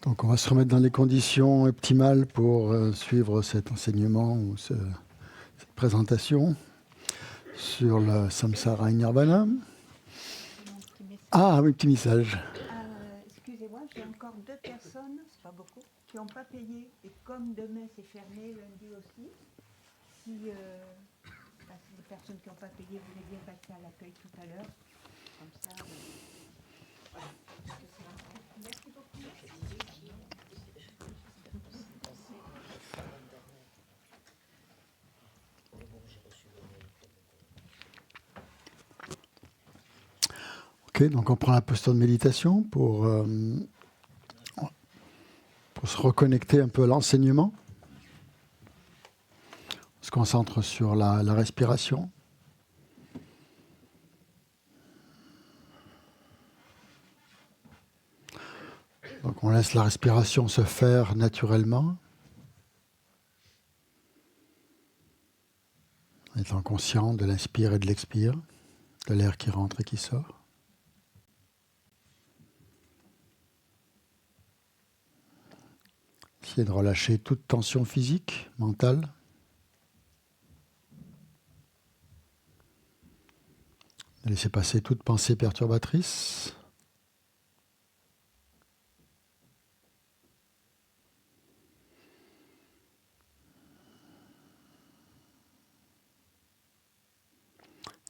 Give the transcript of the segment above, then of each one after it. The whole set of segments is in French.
Donc on va se remettre dans les conditions optimales pour suivre cet enseignement ou cette présentation sur le samsara et nirvana. Ah oui, petit message. Excusez-moi, j'ai encore 2 personnes, c'est pas beaucoup, qui n'ont pas payé. Et comme demain c'est fermé, lundi aussi, si les personnes qui n'ont pas payé voulaient bien passer à l'accueil tout à l'heure, comme ça. Voilà. Merci beaucoup. Ok, donc on prend la posture de méditation pour se reconnecter un peu à l'enseignement. On se concentre sur la respiration. Donc on laisse la respiration se faire naturellement, en étant conscient de l'inspire et de l'expire, de l'air qui rentre et qui sort. Essayez de relâcher toute tension physique, mentale. De laisser passer toute pensée perturbatrice.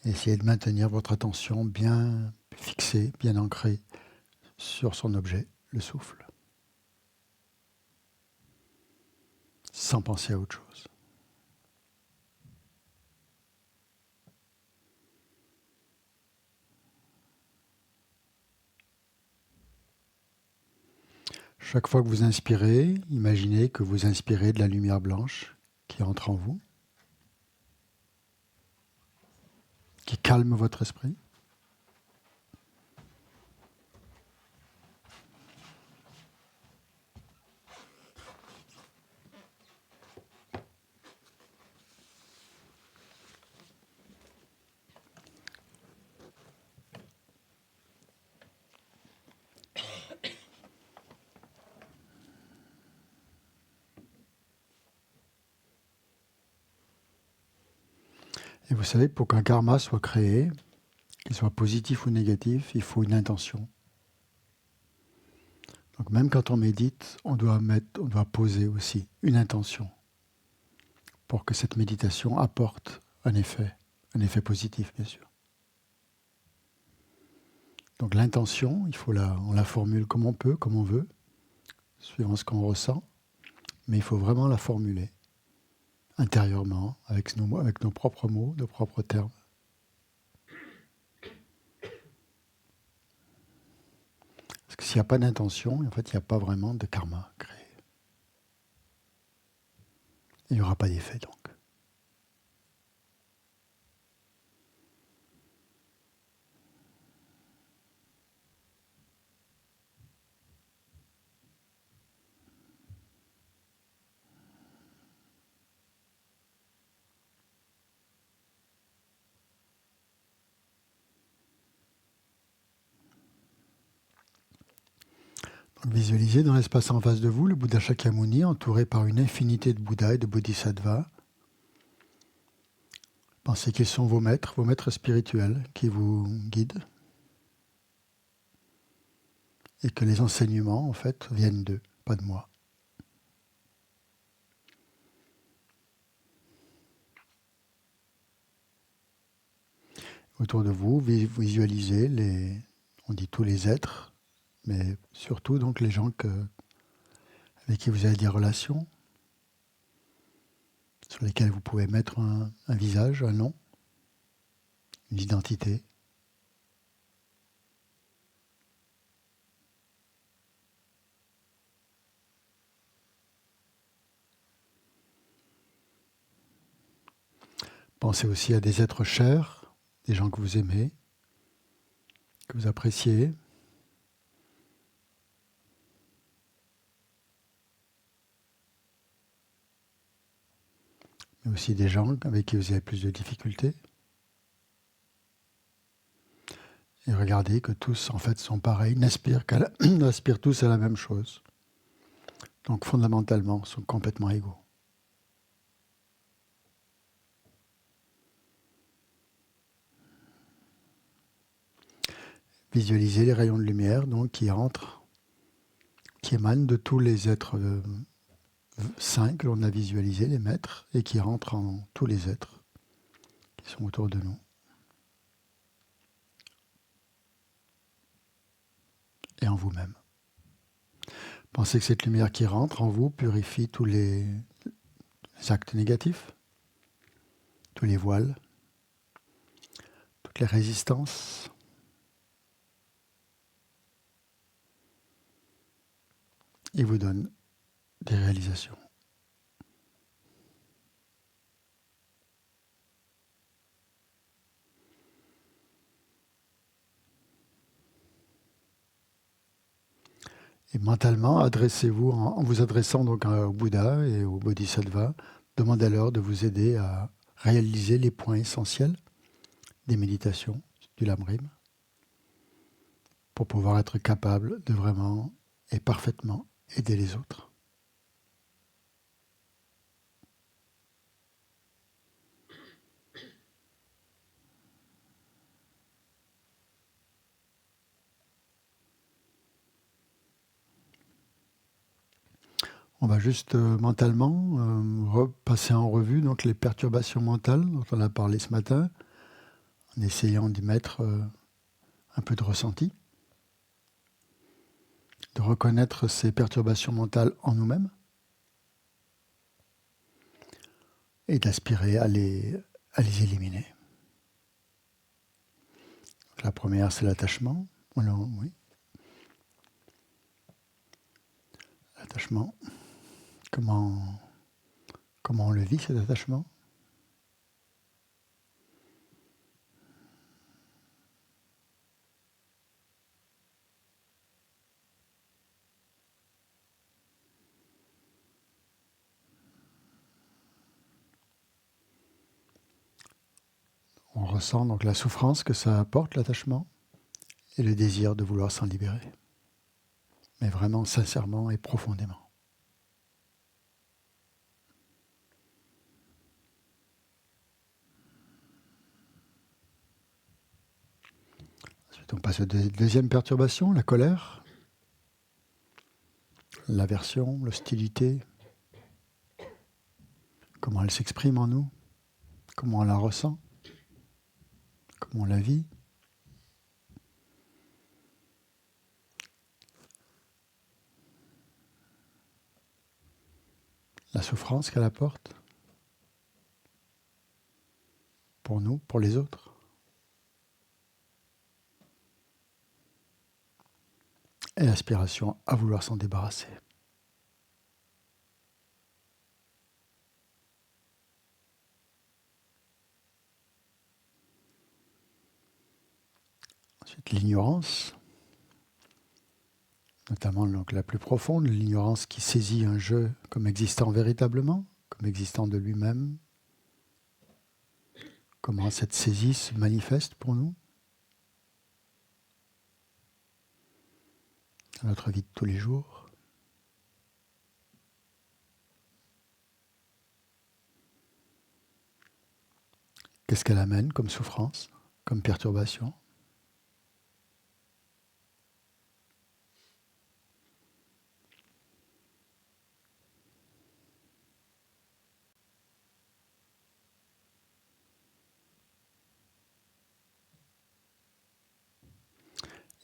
Essayez de maintenir votre attention bien fixée, bien ancrée sur son objet, le souffle, sans penser à autre chose. Chaque fois que vous inspirez, imaginez que vous inspirez de la lumière blanche qui entre en vous, qui calme votre esprit. Et vous savez, pour qu'un karma soit créé, qu'il soit positif ou négatif, il faut une intention. Donc même quand on médite, on doit poser aussi une intention pour que cette méditation apporte un effet positif, bien sûr. Donc l'intention, on la formule comme on peut, comme on veut, suivant ce qu'on ressent, mais il faut vraiment la formuler intérieurement, avec nos propres mots, nos propres termes. Parce que s'il n'y a pas d'intention, en fait, il n'y a pas vraiment de karma créé. Il n'y aura pas d'effet, donc. Visualisez dans l'espace en face de vous le Bouddha Shakyamuni entouré par une infinité de Bouddhas et de Bodhisattvas. Pensez qu'ils sont vos maîtres spirituels qui vous guident et que les enseignements, en fait, viennent d'eux, pas de moi. Autour de vous, visualisez on dit tous les êtres, mais surtout donc les gens avec qui vous avez des relations, sur lesquels vous pouvez mettre un visage, un nom, une identité. Pensez aussi à des êtres chers, des gens que vous aimez, que vous appréciez. Mais aussi des gens avec qui vous avez plus de difficultés. Et regardez que tous, en fait, sont pareils, n'aspirent tous à la même chose. donc fondamentalement, sont complètement égaux. Visualisez les rayons de lumière donc, qui entrent, qui émanent de tous les êtres saints que l'on a visualisés, les maîtres, et qui rentrent en tous les êtres qui sont autour de nous. Et en vous-même. Pensez que cette lumière qui rentre en vous purifie tous les actes négatifs, tous les voiles, toutes les résistances. Et vous donne des réalisations. Et mentalement, adressez-vous, en vous adressant donc au Bouddha et au Bodhisattva, demandez-leur de vous aider à réaliser les points essentiels des méditations du Lamrim pour pouvoir être capable de vraiment et parfaitement aider les autres. On va juste mentalement repasser en revue donc, les perturbations mentales dont on a parlé ce matin, en essayant d'y mettre un peu de ressenti, de reconnaître ces perturbations mentales en nous-mêmes et d'aspirer à les éliminer. Donc, la première, c'est l'attachement. Oui. L'attachement. Comment on le vit, cet attachement ? On ressent donc la souffrance que ça apporte, l'attachement, et le désir de vouloir s'en libérer. Mais vraiment, sincèrement et profondément. Ensuite, on passe à la deuxième perturbation, la colère, l'aversion, l'hostilité. Comment elle s'exprime en nous, comment on la ressent, comment on la vit. La souffrance qu'elle apporte pour nous, pour les autres. Et l'aspiration à vouloir s'en débarrasser. Ensuite, l'ignorance, notamment donc, la plus profonde, l'ignorance qui saisit un jeu comme existant véritablement, comme existant de lui-même. Comment cette saisie se manifeste pour nous dans notre vie de tous les jours. Qu'est-ce qu'elle amène comme souffrance, comme perturbation ?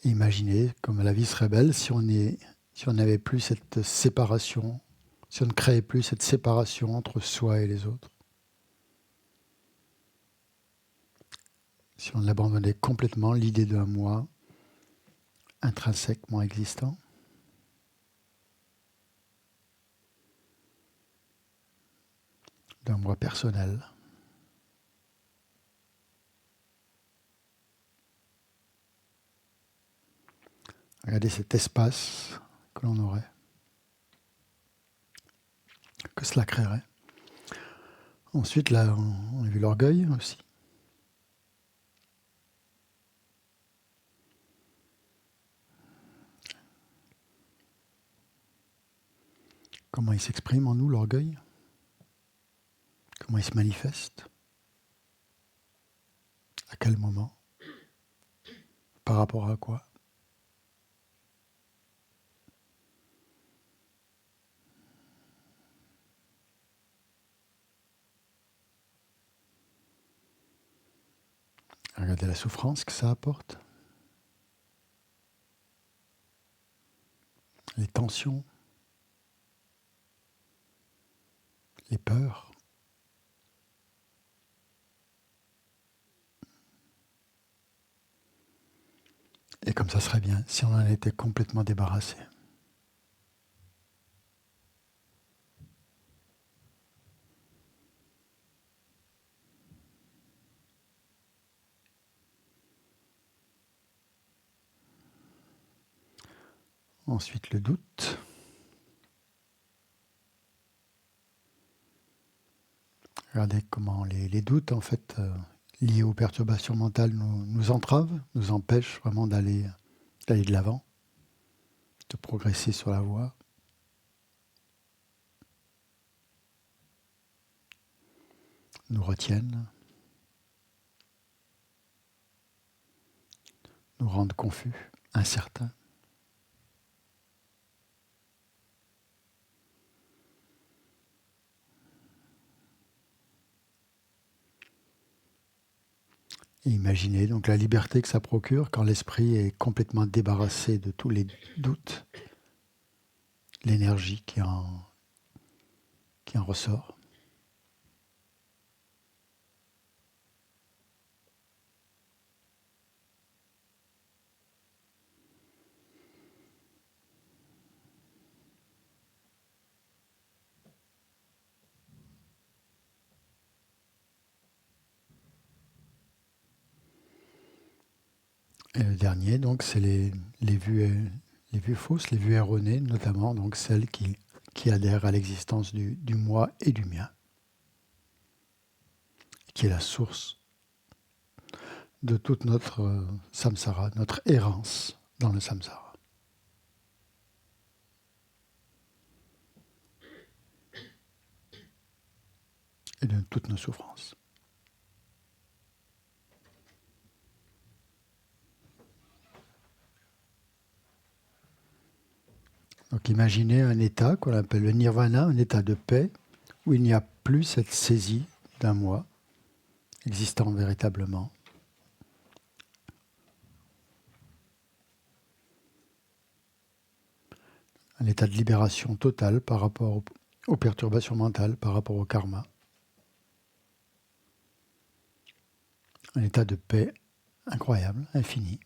Imaginez comme la vie serait belle si on n'avait plus cette séparation, si on ne créait plus cette séparation entre soi et les autres. Si on abandonnait complètement l'idée d'un moi intrinsèquement existant. D'un moi personnel. Regardez cet espace que l'on aurait, que cela créerait. Ensuite, là, on a vu l'orgueil aussi. Comment il s'exprime en nous, l'orgueil? Comment il se manifeste? À quel moment? Par rapport à quoi? Regardez la souffrance que ça apporte. Les tensions. Les peurs. Et comme ça serait bien si on en était complètement débarrassé. Ensuite, le doute. Regardez comment les doutes, en fait, liés aux perturbations mentales, nous entravent, nous empêchent vraiment d'aller de l'avant, de progresser sur la voie. Nous retiennent, nous rendent confus, incertains. Et imaginez donc la liberté que ça procure quand l'esprit est complètement débarrassé de tous les doutes, l'énergie qui en ressort. Et le dernier, donc, c'est les vues fausses, les vues erronées, notamment donc celles qui adhèrent à l'existence du moi et du mien, qui est la source de toute notre samsara, notre errance dans le samsara. Et de toutes nos souffrances. Donc imaginez un état qu'on appelle le nirvana, un état de paix, où il n'y a plus cette saisie d'un moi existant véritablement. Un état de libération totale par rapport aux perturbations mentales, par rapport au karma. Un état de paix incroyable, infini.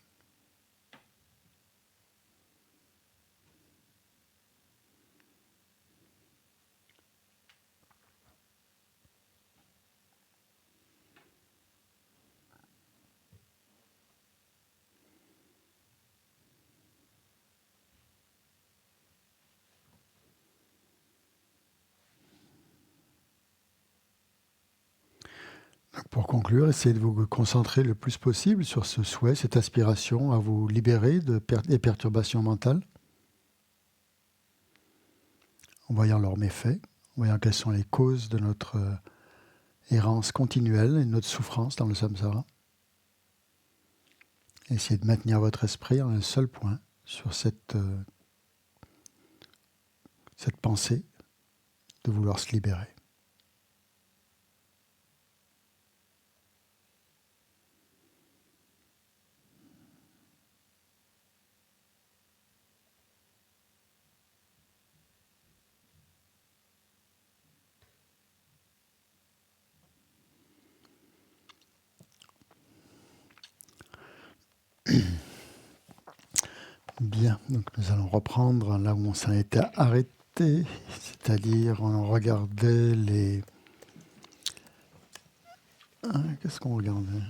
Pour conclure, essayez de vous concentrer le plus possible sur ce souhait, cette aspiration à vous libérer des perturbations mentales, en voyant leurs méfaits, en voyant quelles sont les causes de notre errance continuelle et de notre souffrance dans le samsara. Essayez de maintenir votre esprit en un seul point sur cette pensée de vouloir se libérer. Bien, donc nous allons reprendre là où on s'en était arrêté, c'est-à-dire on regardait les... qu'est-ce qu'on regardait?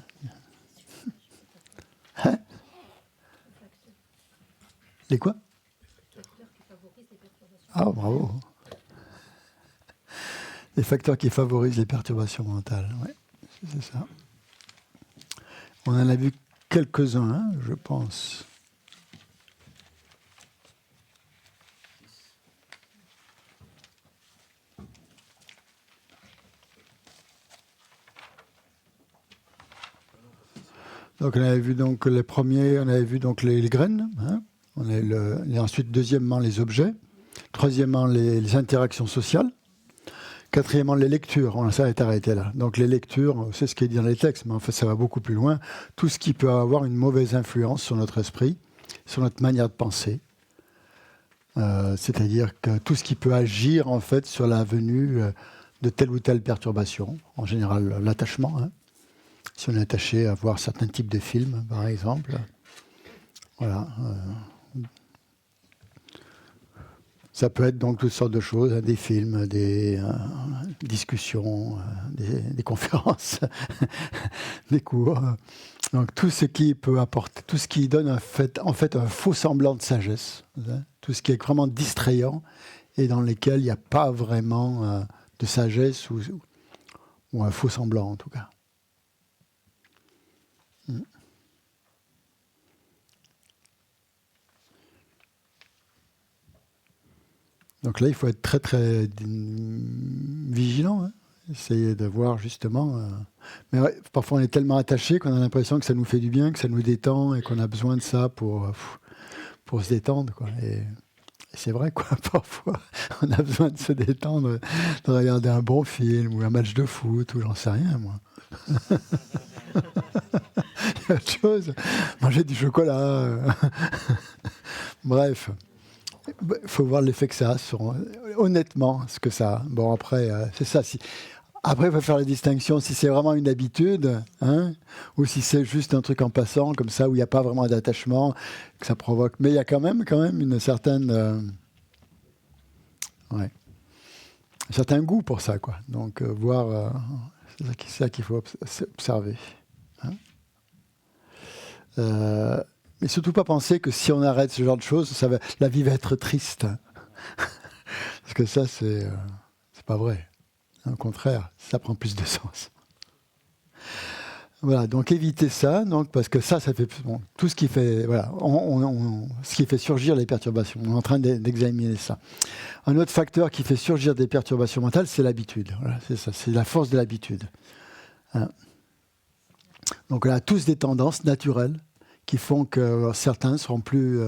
Hein? Les quoi? Ah, bravo. Les facteurs qui favorisent les perturbations mentales, oui, c'est ça. On en a vu quelques-uns, hein, je pense. Donc on avait vu donc les premiers, on avait vu donc les graines, hein. On a et ensuite deuxièmement les objets, troisièmement les interactions sociales, quatrièmement les lectures. On s'est arrêté là. Donc les lectures, c'est ce qui est dit dans les textes, mais en fait ça va beaucoup plus loin. Tout ce qui peut avoir une mauvaise influence sur notre esprit, sur notre manière de penser. C'est-à-dire que tout ce qui peut agir en fait sur la venue de telle ou telle perturbation, en général l'attachement. Hein. Si on est attaché à voir certains types de films, par exemple, voilà. Ça peut être donc toutes sortes de choses, hein, des films, des discussions, des conférences, des cours. Donc tout ce qui peut apporter, tout ce qui donne en fait un faux semblant de sagesse, hein, tout ce qui est vraiment distrayant et dans lesquels il n'y a pas vraiment de sagesse ou un faux semblant en tout cas. Donc là, il faut être très très vigilant, hein. Essayer de voir justement. Mais ouais, parfois, on est tellement attaché qu'on a l'impression que ça nous fait du bien, que ça nous détend et qu'on a besoin de ça pour se détendre, quoi. Et c'est vrai, quoi. Parfois, on a besoin de se détendre, de regarder un bon film ou un match de foot ou j'en sais rien, moi. Il y a autre chose. Manger du chocolat. Bref. Il faut voir l'effet que ça a sur, honnêtement, ce que ça a. Bon, après, c'est ça. Après, il faut faire la distinction si c'est vraiment une habitude, hein, ou si c'est juste un truc en passant, comme ça, où il n'y a pas vraiment d'attachement, que ça provoque. Mais il y a quand même une certaine... un certain goût pour ça, quoi. Donc, voir... c'est ça qu'il faut observer. Hein. Mais surtout pas penser que si on arrête ce genre de choses, la vie va être triste. Parce que ça, c'est pas vrai. Au contraire, ça prend plus de sens. Voilà, donc éviter ça, donc, parce que ça fait tout ce qui fait, voilà, ce qui fait surgir les perturbations. On est en train d'examiner ça. Un autre facteur qui fait surgir des perturbations mentales, c'est l'habitude. Voilà, c'est ça, c'est la force de l'habitude. Hein. Donc on a tous des tendances naturelles qui font que certains seront plus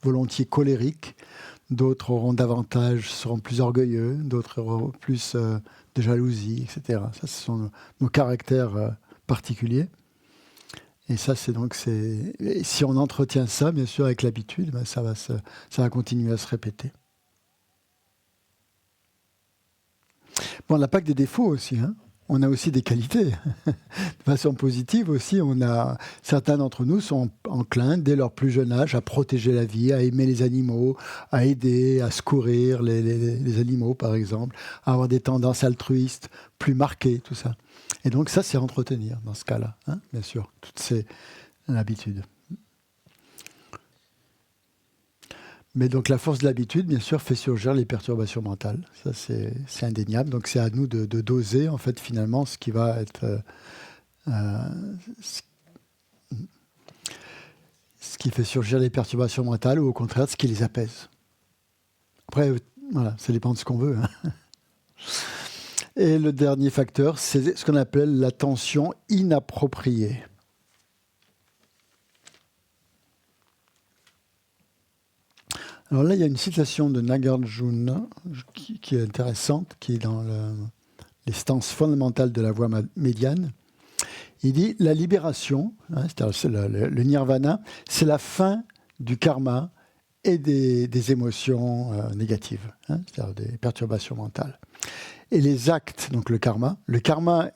volontiers colériques, d'autres seront plus orgueilleux, d'autres auront plus de jalousie, etc. Ça, ce sont nos caractères particuliers. Et ça, et si on entretient ça, bien sûr, avec l'habitude, ben, ça va continuer à se répéter. Bon, on n'a pas que des défauts aussi, hein. On a aussi des qualités. De façon positive aussi, certains d'entre nous sont enclins, dès leur plus jeune âge, à protéger la vie, à aimer les animaux, à aider, à secourir les animaux, par exemple, à avoir des tendances altruistes plus marquées, tout ça. Et donc ça, c'est à entretenir dans ce cas-là, hein, bien sûr, toutes ces habitudes. Mais donc la force de l'habitude, bien sûr, fait surgir les perturbations mentales. Ça, c'est indéniable. Donc c'est à nous de doser, en fait, finalement, ce qui va être... ce qui fait surgir les perturbations mentales, ou au contraire, ce qui les apaise. Après, voilà, ça dépend de ce qu'on veut. Hein. Et le dernier facteur, c'est ce qu'on appelle l'attention inappropriée. Alors là, il y a une citation de Nagarjuna qui est intéressante, qui est dans les stances fondamentales de la voie médiane. Il dit « La libération, hein, c'est-à-dire le nirvana, c'est la fin du karma et des émotions négatives, hein, c'est-à-dire des perturbations mentales. Et les actes, donc le karma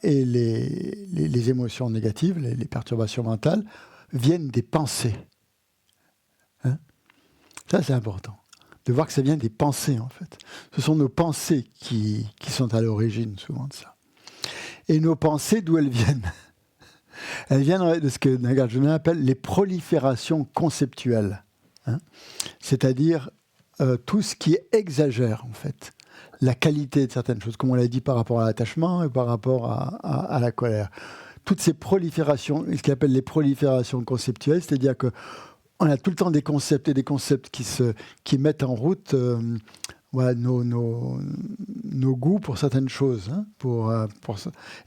et les émotions négatives, les perturbations mentales, viennent des pensées. Hein. Ça, c'est important, de voir que ça vient des pensées, en fait. Ce sont nos pensées qui sont à l'origine, souvent, de ça. Et nos pensées, d'où elles viennent? Elles viennent de ce que Nagarjuna appelle les proliférations conceptuelles. Hein, c'est-à-dire tout ce qui exagère, en fait, la qualité de certaines choses, comme on l'a dit par rapport à l'attachement et par rapport à la colère. Toutes ces proliférations, ce qu'il appelle les proliférations conceptuelles, c'est-à-dire qu'on a tout le temps des concepts et des concepts qui mettent en route voilà, nos goûts pour certaines choses, hein,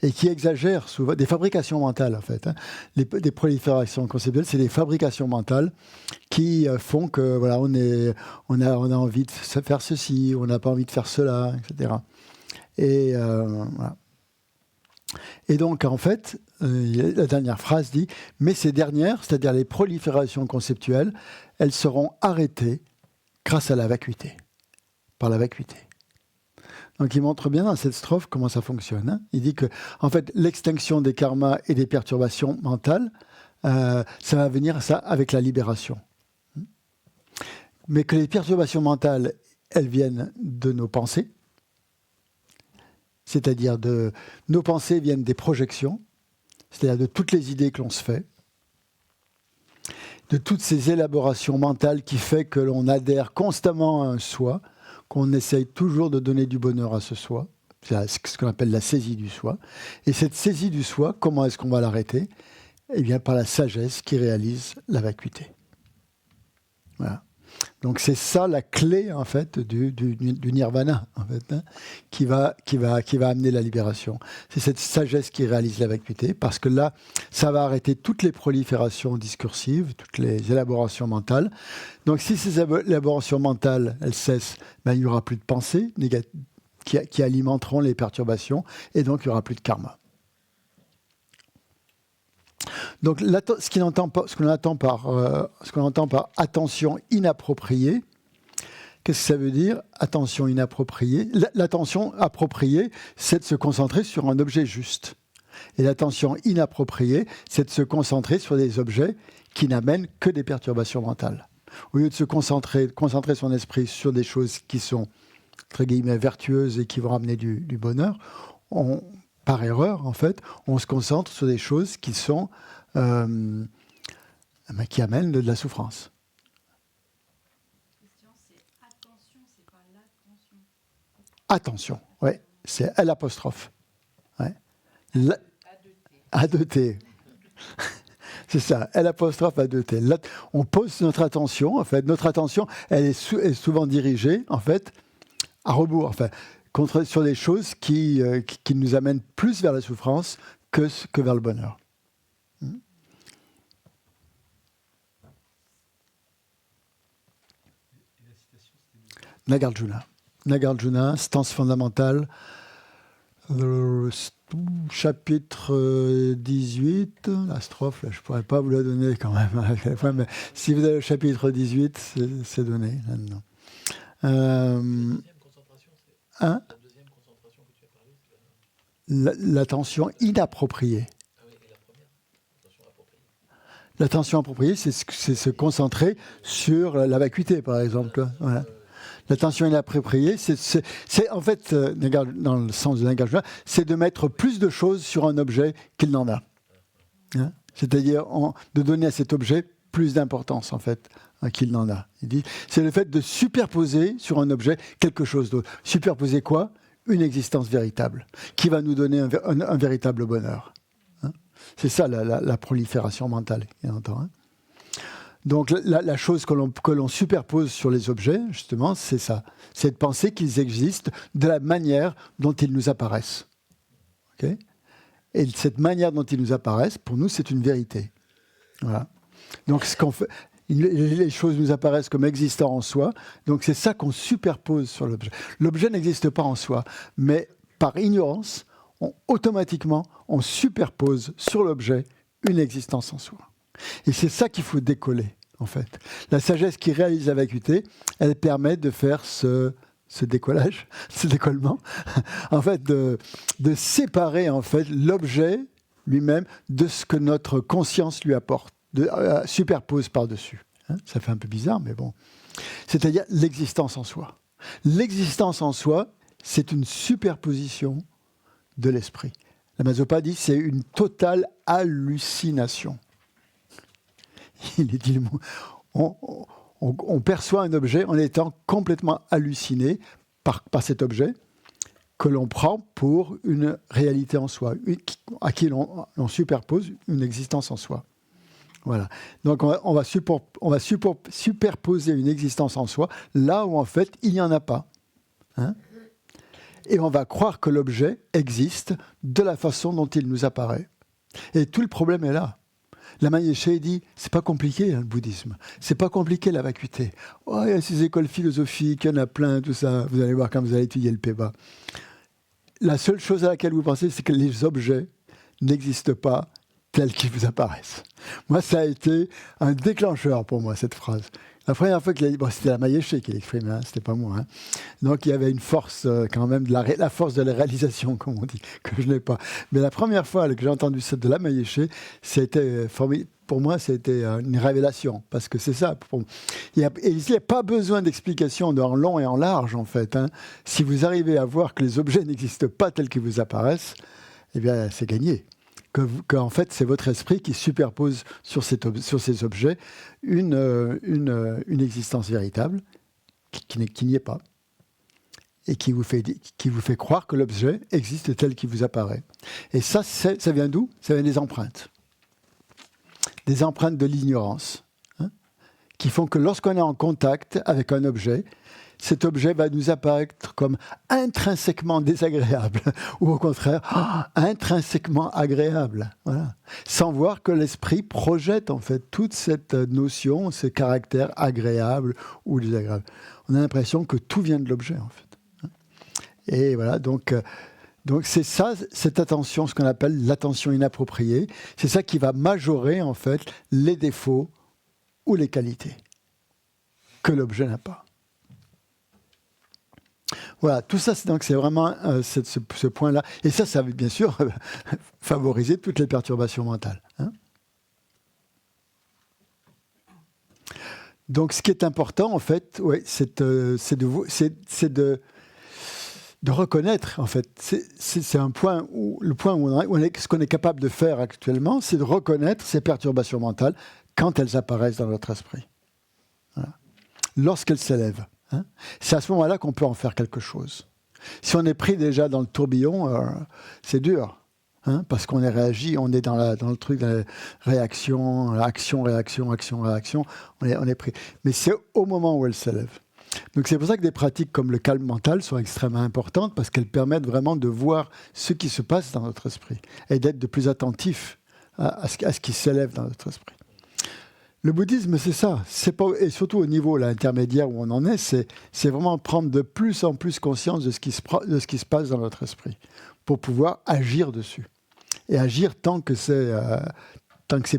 et qui exagèrent souvent, des fabrications mentales en fait. Hein. Des proliférations conceptuelles, c'est des fabrications mentales qui font que voilà, on a envie de faire ceci, on n'a pas envie de faire cela, etc. Et, voilà. Et donc en fait, la dernière phrase dit « Mais ces dernières, c'est-à-dire les proliférations conceptuelles, elles seront arrêtées grâce à la vacuité. » Par la vacuité. Donc il montre bien dans cette strophe comment ça fonctionne. Hein. Il dit que en fait, l'extinction des karmas et des perturbations mentales, ça va venir ça avec la libération. Mais que les perturbations mentales, elles viennent de nos pensées, c'est-à-dire de nos pensées viennent des projections, c'est-à-dire de toutes les idées que l'on se fait, de toutes ces élaborations mentales qui fait que l'on adhère constamment à un soi, qu'on essaye toujours de donner du bonheur à ce soi. C'est ce qu'on appelle la saisie du soi. Et cette saisie du soi, comment est-ce qu'on va l'arrêter ? Eh bien, par la sagesse qui réalise la vacuité. Voilà. Donc, c'est ça la clé, en fait, du nirvana, en fait, hein, qui va amener la libération. C'est cette sagesse qui réalise la vacuité, parce que là, ça va arrêter toutes les proliférations discursives, toutes les élaborations mentales. Donc, si ces élaborations mentales, elles cessent, ben, il n'y aura plus de pensées qui alimenteront les perturbations, et donc il n'y aura plus de karma. Donc, ce qu'on entend par attention inappropriée, qu'est-ce que ça veut dire, attention inappropriée ? L'attention appropriée, c'est de se concentrer sur un objet juste. Et l'attention inappropriée, c'est de se concentrer sur des objets qui n'amènent que des perturbations mentales. Au lieu de se concentrer son esprit sur des choses qui sont, entre guillemets, vertueuses et qui vont ramener du bonheur, par erreur, en fait, on se concentre sur des choses qui sont qui amènent de la souffrance. La question, c'est attention, c'est pas l'attention. Attention, oui, c'est L'. Ouais. A2T. C'est ça, L''A2T. Là, on pose notre attention, en fait. Notre attention, elle est souvent dirigée, en fait, à rebours, enfin, sur des choses qui nous amènent plus vers la souffrance que vers le bonheur. Nagarjuna, stance fondamentale, chapitre 18, la strophe, là, je ne pourrais pas vous la donner quand même, mais si vous avez le chapitre 18, c'est donné là-dedans. La deuxième concentration, c'est la deuxième concentration que tu as parlé, l'attention inappropriée. Ah oui, et la première, l'attention appropriée. L'attention appropriée, c'est se concentrer sur la vacuité, par exemple. Voilà. L'attention inappropriée, c'est en fait, dans le sens de Nagarjuna, c'est de mettre plus de choses sur un objet qu'il n'en a. Hein, c'est-à-dire de donner à cet objet plus d'importance, en fait, qu'il n'en a. Il dit, c'est le fait de superposer sur un objet quelque chose d'autre. Superposer quoi ? Une existence véritable, qui va nous donner un véritable bonheur. Hein, c'est ça la prolifération mentale, il entend. Hein. Donc la chose que l'on superpose sur les objets, justement, c'est ça. C'est de penser qu'ils existent de la manière dont ils nous apparaissent. Okay ? Et cette manière dont ils nous apparaissent, pour nous, c'est une vérité. Voilà. Donc ce qu'on fait, les choses nous apparaissent comme existant en soi, donc c'est ça qu'on superpose sur l'objet. L'objet n'existe pas en soi, mais par ignorance, automatiquement, on superpose sur l'objet une existence en soi. Et c'est ça qu'il faut décoller, en fait. La sagesse qui réalise la vacuité, elle permet de faire ce décollage, ce décollement, en fait, de séparer en fait l'objet lui-même de ce que notre conscience lui apporte, superpose par-dessus. Hein, ça fait un peu bizarre, mais bon. C'est-à-dire l'existence en soi. L'existence en soi, c'est une superposition de l'esprit. La Mazopa dit c'est une totale hallucination. Il dit le mot. On perçoit un objet en étant complètement halluciné par cet objet que l'on prend pour une réalité en soi, à qui l'on superpose une existence en soi. Voilà. Donc on va superposer une existence en soi là où en fait il n'y en a pas. hein. Et on va croire que l'objet existe de la façon dont il nous apparaît. Et tout le problème est là. La Mayéché dit, c'est pas compliqué, hein, le bouddhisme. C'est pas compliqué, la vacuité. Oh, il y a ces écoles philosophiques, il y en a plein, tout ça. Vous allez voir quand vous allez étudier le Péba. La seule chose à laquelle vous pensez, c'est que les objets n'existent pas tels qu'ils vous apparaissent. Moi, ça a été un déclencheur pour moi, cette phrase. La première fois qu'il a dit, bon, c'était la Mayéché qui l'exprimait, hein, c'était pas moi. Hein. Donc il y avait une force quand même, la force de la réalisation, comme on dit, que je n'ai pas. Mais la première fois que j'ai entendu ça de la Mayéché, c'était pour moi, c'était une révélation, parce que c'est ça. Il n'y a pas besoin d'explication en long et en large, en fait. Hein. Si vous arrivez à voir que les objets n'existent pas tels qu'ils vous apparaissent, eh bien, c'est gagné. En fait, c'est votre esprit qui superpose sur ces objets une existence véritable qui n'y est pas et qui vous fait croire que l'objet existe tel qu'il vous apparaît. Et ça vient d'où ? Ça vient des empreintes de l'ignorance, hein, qui font que lorsqu'on est en contact avec un objet, cet objet va nous apparaître comme intrinsèquement désagréable, ou au contraire, intrinsèquement agréable. Voilà. Sans voir que l'esprit projette en fait toute cette notion, ce caractère agréable ou désagréable. On a l'impression que tout vient de l'objet, en fait. Et voilà, donc c'est ça, cette attention, ce qu'on appelle l'attention inappropriée, c'est ça qui va majorer, en fait, les défauts ou les qualités que l'objet n'a pas. Voilà, tout ça, c'est vraiment ce point-là. Et ça va bien sûr favoriser toutes les perturbations mentales. Hein. Donc, ce qui est important, en fait, ouais, c'est de reconnaître, en fait. C'est un point le point où ce qu'on est capable de faire actuellement, c'est de reconnaître ces perturbations mentales quand elles apparaissent dans notre esprit. Voilà. Lorsqu'elles s'élèvent. Hein, c'est à ce moment-là qu'on peut en faire quelque chose. Si on est pris déjà dans le tourbillon, c'est dur, hein, parce qu'on est réagi, on est dans le truc de la réaction, action, réaction, action, réaction, on est pris. Mais c'est au moment où elle s'élève. Donc c'est pour ça que des pratiques comme le calme mental sont extrêmement importantes, parce qu'elles permettent vraiment de voir ce qui se passe dans notre esprit et d'être de plus attentif à ce qui s'élève dans notre esprit. Le bouddhisme, c'est ça. Et surtout au niveau intermédiaire où on en est, c'est vraiment prendre de plus en plus conscience de ce qui se passe dans notre esprit pour pouvoir agir dessus. Et agir tant que c'est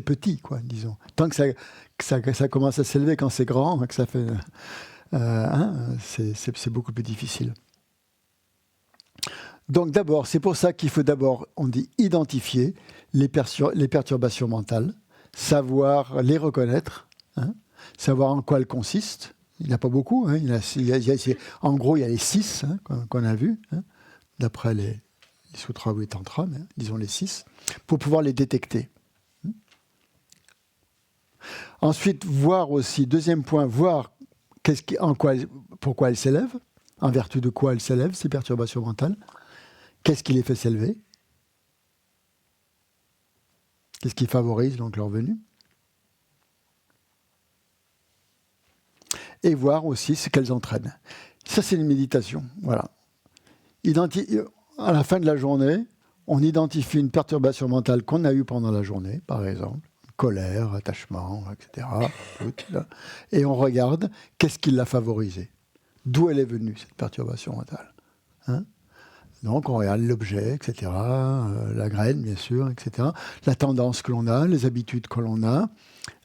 petit, quoi, disons. Tant que ça commence à s'élever, quand c'est grand, que ça fait... c'est beaucoup plus difficile. Donc d'abord, c'est pour ça qu'il faut d'abord, on dit, identifier les perturbations mentales, savoir les reconnaître, hein, savoir en quoi elles consistent. Il n'y en a pas beaucoup. Hein, en gros, il y a les 6 hein, qu'on a vus, hein, d'après les sutras ou les tantras, mais disons les 6, pour pouvoir les détecter. Ensuite, voir aussi, deuxième point, voir pourquoi elles s'élèvent, en vertu de quoi elles s'élèvent, ces perturbations mentales. Qu'est-ce qui les fait s'élever ? Qu'est-ce qui favorise donc leur venue ? Et voir aussi ce qu'elles entraînent. Ça, c'est une méditation. Voilà. À la fin de la journée, on identifie une perturbation mentale qu'on a eue pendant la journée, par exemple, colère, attachement, etc. Et on regarde qu'est-ce qui l'a favorisée. D'où elle est venue, cette perturbation mentale. Hein ? Donc, on regarde l'objet, etc., la graine, bien sûr, etc., la tendance que l'on a, les habitudes que l'on a.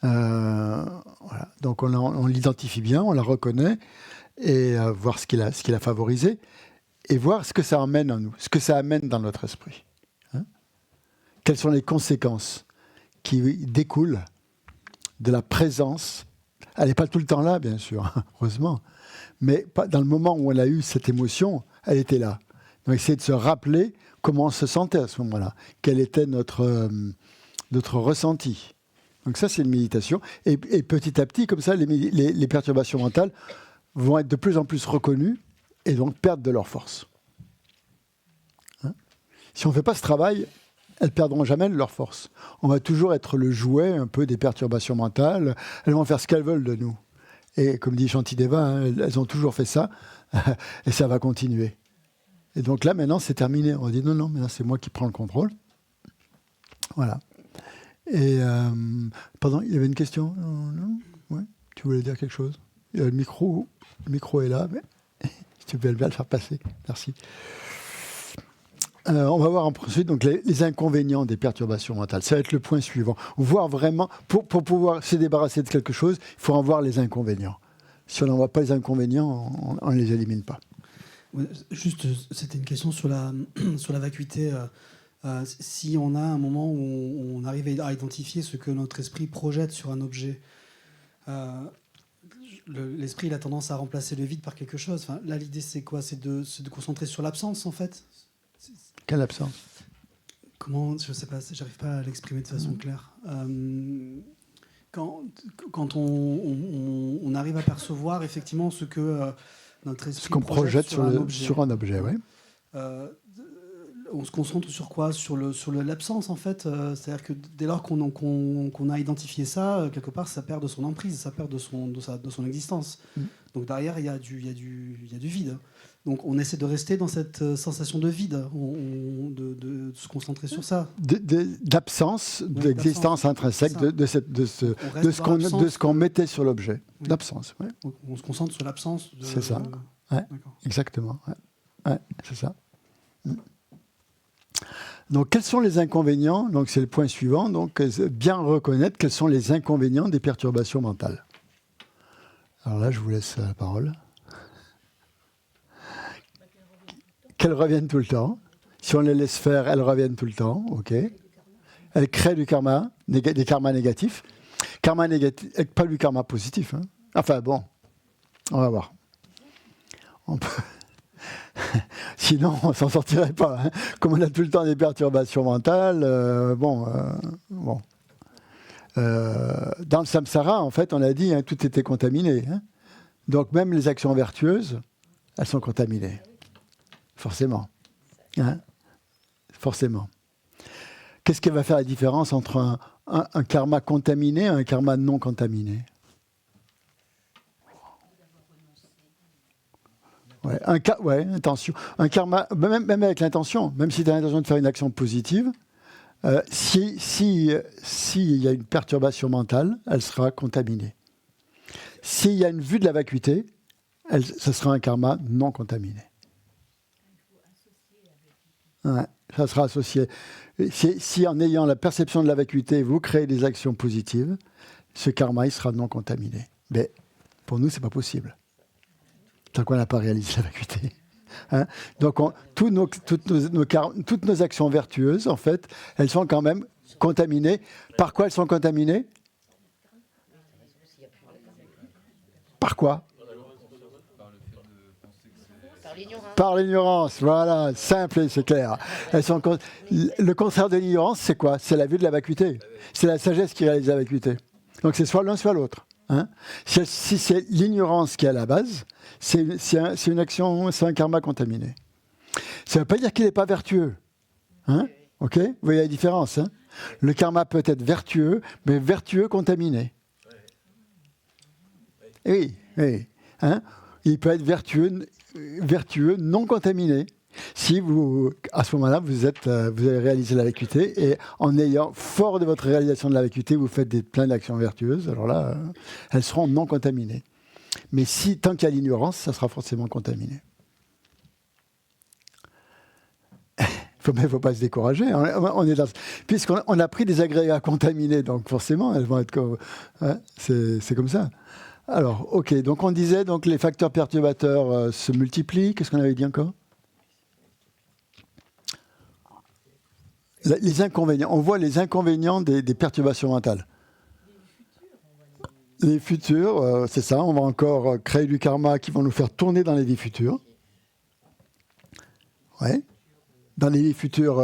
Voilà. Donc, on l'identifie bien, on la reconnaît, et voir ce qu'il a favorisé, et voir ce que ça amène en nous, ce que ça amène dans notre esprit. Hein ? Quelles sont les conséquences qui découlent de la présence. Elle n'est pas tout le temps là, bien sûr, heureusement, mais dans le moment où on a eu cette émotion, elle était là. Donc, essayer de se rappeler comment on se sentait à ce moment-là, quel était notre ressenti. Donc ça, c'est une méditation. Et petit à petit, comme ça, les perturbations mentales vont être de plus en plus reconnues et donc perdre de leur force. Hein ? Si on ne fait pas ce travail, elles ne perdront jamais de leur force. On va toujours être le jouet un peu des perturbations mentales. Elles vont faire ce qu'elles veulent de nous. Et comme dit Shantideva, hein, elles ont toujours fait ça, et ça va continuer. Et donc là, maintenant, c'est terminé. On dit non, maintenant, c'est moi qui prends le contrôle. Voilà. Et, pardon, il y avait une question? Non? Ouais. Tu voulais dire quelque chose? Le micro est là, mais si tu peux bien le faire passer. Merci. On va voir ensuite donc, les inconvénients des perturbations mentales. Ça va être le point suivant. Voir vraiment, pour pouvoir se débarrasser de quelque chose, il faut en voir les inconvénients. Si on n'en voit pas les inconvénients, on ne les élimine pas. Juste, c'était une question sur la vacuité. Si on a un moment où on arrive à identifier ce que notre esprit projette sur un objet, l'esprit il a tendance à remplacer le vide par quelque chose. Enfin, là, l'idée, c'est quoi? C'est de concentrer sur l'absence, en fait. Quelle absence? Comment? Je ne sais pas, j'arrive pas à l'exprimer de façon claire. Quand on arrive à percevoir effectivement ce que notre esprit ce qu'on projette sur un objet, oui. On se concentre sur quoi? Sur l'absence, en fait. C'est-à-dire que dès lors qu'on a identifié ça, quelque part, ça perd de son emprise, ça perd de son existence. Donc derrière, il y a du vide. Donc on essaie de rester dans cette sensation de vide, de se concentrer sur ça. D'absence, d'existence intrinsèque de ce qu'on mettait sur l'objet. Oui. L'absence, oui. On se concentre sur l'absence. C'est ça, ouais, exactement. Ouais, c'est ça. Donc, quels sont les inconvénients? Donc, c'est le point suivant. Donc, bien reconnaître quels sont les inconvénients des perturbations mentales. Alors là, je vous laisse la parole. Qu'elles reviennent tout le temps. Si on les laisse faire, elles reviennent tout le temps. Ok. Elles créent du karma, des karmas négatifs. Karma négatif, pas du karma positif. Hein. Enfin bon, on va voir. On peut... Sinon, on ne s'en sortirait pas. Hein. Comme on a tout le temps des perturbations mentales, dans le samsara, en fait, on a dit, hein, tout était contaminé. Hein. Donc même les actions vertueuses, elles sont contaminées. Forcément. Hein. Forcément. Qu'est-ce qui va faire la différence entre un karma contaminé et un karma non contaminé? Intention. Un karma, même avec l'intention, même si tu as l'intention de faire une action positive, s'il y a une perturbation mentale, elle sera contaminée. S'il y a une vue de la vacuité, ce sera un karma non contaminé. Ouais, ça sera associé. Si en ayant la perception de la vacuité, vous créez des actions positives, ce karma il sera non contaminé. Mais pour nous, ce n'est pas possible. Tant qu'on n'a pas réalisé la vacuité. Hein? Donc, toutes nos actions vertueuses, en fait, elles sont quand même contaminées. Par quoi elles sont contaminées? Par quoi? Par l'ignorance, voilà, simple et c'est clair. Le contraire de l'ignorance, c'est quoi? C'est la vue de la vacuité. C'est la sagesse qui réalise la vacuité. Donc c'est soit l'un, soit l'autre. Hein? Si c'est l'ignorance qui est à la base, c'est une action, c'est un karma contaminé. Ça ne veut pas dire qu'il n'est pas vertueux. Hein? Ok? Vous voyez la différence. Hein? Le karma peut être vertueux, mais vertueux contaminé. Oui. Hein? Il peut être vertueux non contaminé. Si à ce moment-là, vous avez réalisé la vacuité et en ayant fort de votre réalisation de la vacuité, vous faites plein d'actions vertueuses, alors là, elles seront non contaminées. Mais tant qu'il y a l'ignorance, ça sera forcément contaminé. Mais il ne faut pas se décourager. Puisqu'on a pris des agrégats contaminés, donc forcément, elles vont être comme... Hein, c'est comme ça. Alors, ok, donc on disait donc les facteurs perturbateurs se multiplient. Qu'est-ce qu'on avait dit encore? Les inconvénients. On voit les inconvénients des perturbations mentales. Les futurs, c'est ça. On va encore créer du karma qui vont nous faire tourner dans les vies futures. Ouais. Dans les vies futures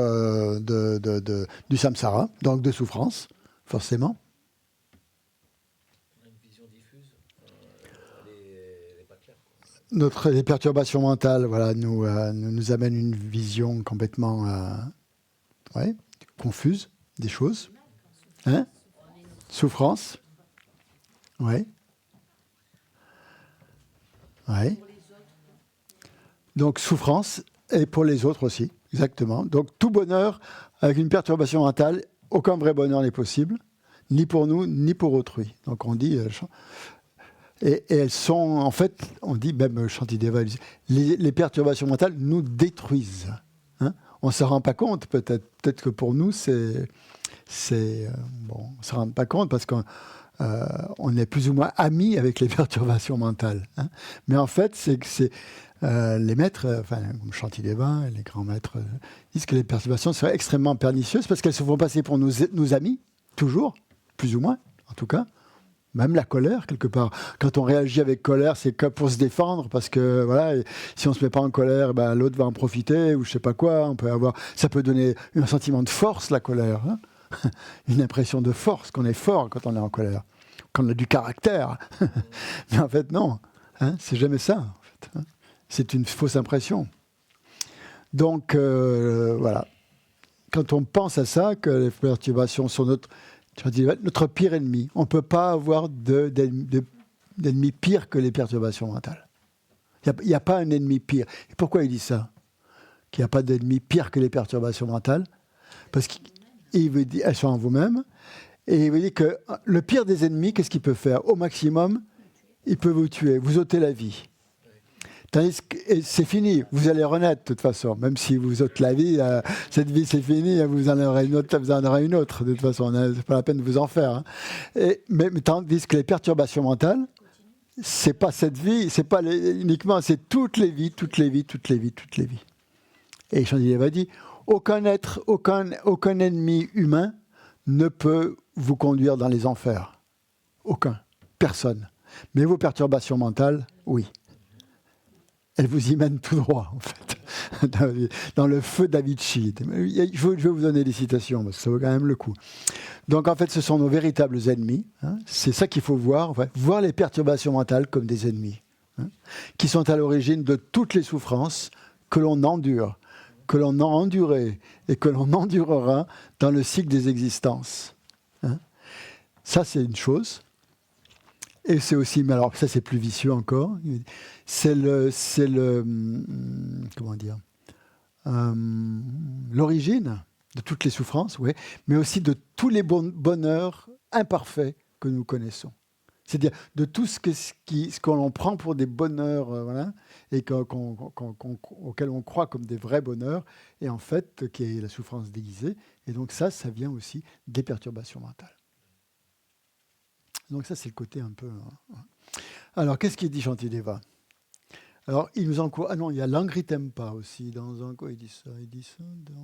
du samsara, donc de souffrance, forcément. Les perturbations mentales, voilà, nous amènent une vision complètement confuse des choses. Hein? Souffrance. Oui. Ouais. Donc souffrance, et pour les autres aussi, exactement. Donc tout bonheur avec une perturbation mentale, aucun vrai bonheur n'est possible, ni pour nous, ni pour autrui. Donc on dit... et elles sont, en fait, on dit, même Shantideva, les perturbations mentales nous détruisent. Hein, on ne se rend pas compte, peut-être. Peut-être que pour nous, bon, on ne se rend pas compte parce qu'on est plus ou moins amis avec les perturbations mentales. Hein. Mais en fait, les maîtres, comme Shantideva, les grands maîtres, disent que les perturbations sont extrêmement pernicieuses parce qu'elles se font passer pour nos amis, toujours, plus ou moins, en tout cas. Même la colère, quelque part. Quand on réagit avec colère, c'est que pour se défendre, parce que voilà, si on ne se met pas en colère, ben, l'autre va en profiter, ou je ne sais pas quoi. Ça peut donner un sentiment de force, la colère. Hein, une impression de force, qu'on est fort quand on est en colère, qu'on a du caractère. Mais en fait, non. Hein, c'est jamais ça. En fait, hein. C'est une fausse impression. Donc, voilà. Quand on pense à ça, que les perturbations sont notre pire ennemi. On ne peut pas avoir d'ennemi pire que les perturbations mentales. Il n'y a pas un ennemi pire. Et pourquoi il dit ça? Qu'il n'y a pas d'ennemi pire que les perturbations mentales? Parce qu'il veut dire, elles sont en vous-même. Et il veut dire que le pire des ennemis, qu'est-ce qu'il peut faire? Au maximum, il peut vous tuer, vous ôter la vie. Tandis que c'est fini, vous allez renaître de toute façon, même si vous ôtez la vie, cette vie c'est fini, vous en aurez une autre, de toute façon, c'est pas la peine de vous en faire. Hein. Mais tandis que les perturbations mentales, c'est pas cette vie, c'est pas uniquement, c'est toutes les vies. Et Shantideva dit, aucun ennemi humain ne peut vous conduire dans les enfers. Aucun, personne. Mais vos perturbations mentales, oui. Elle vous y mène tout droit, en fait, dans le feu d'Avicii. Je vais vous donner des citations, parce que ça vaut quand même le coup. Donc, en fait, ce sont nos véritables ennemis. Hein. C'est ça qu'il faut voir. En fait, voir les perturbations mentales comme des ennemis, hein, qui sont à l'origine de toutes les souffrances que l'on endure, que l'on a endurées et que l'on endurera dans le cycle des existences. Hein. Ça, c'est une chose. Et c'est aussi, mais alors ça c'est plus vicieux encore, c'est comment dire, l'origine de toutes les souffrances, ouais, mais aussi de tous les bonheurs imparfaits que nous connaissons. C'est-à-dire de tout ce que l'on prend pour des bonheurs, voilà, et auxquels on croit comme des vrais bonheurs, et en fait qui est la souffrance déguisée. Et donc ça vient aussi des perturbations mentales. Donc ça, c'est le côté un peu... Alors, qu'est-ce qu'il dit Shantideva? Alors, il nous encourage... Ah non, il y a Langritempa aussi. Dans un... Quoi il dit ça?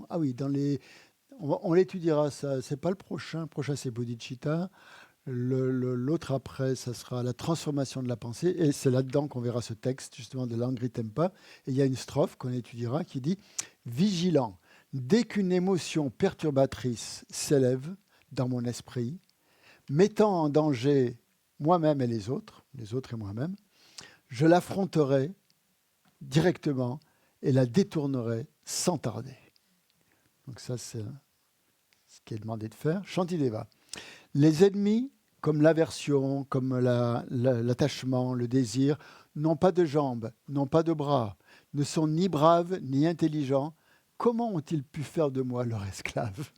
Ah oui, dans les... On l'étudiera, ça. C'est pas le prochain. Le prochain, c'est Bodhicitta. L'autre après, ça sera la transformation de la pensée. Et c'est là-dedans qu'on verra ce texte, justement, de Langritempa. Et il y a une strophe qu'on étudiera qui dit « Vigilant, dès qu'une émotion perturbatrice s'élève dans mon esprit, mettant en danger moi-même et les autres et moi-même, je l'affronterai directement et la détournerai sans tarder. » Donc ça, c'est ce qui est demandé de faire. Shantideva. Les ennemis, comme l'aversion, comme l'attachement, le désir, n'ont pas de jambes, n'ont pas de bras, ne sont ni braves ni intelligents. Comment ont-ils pu faire de moi leur esclave?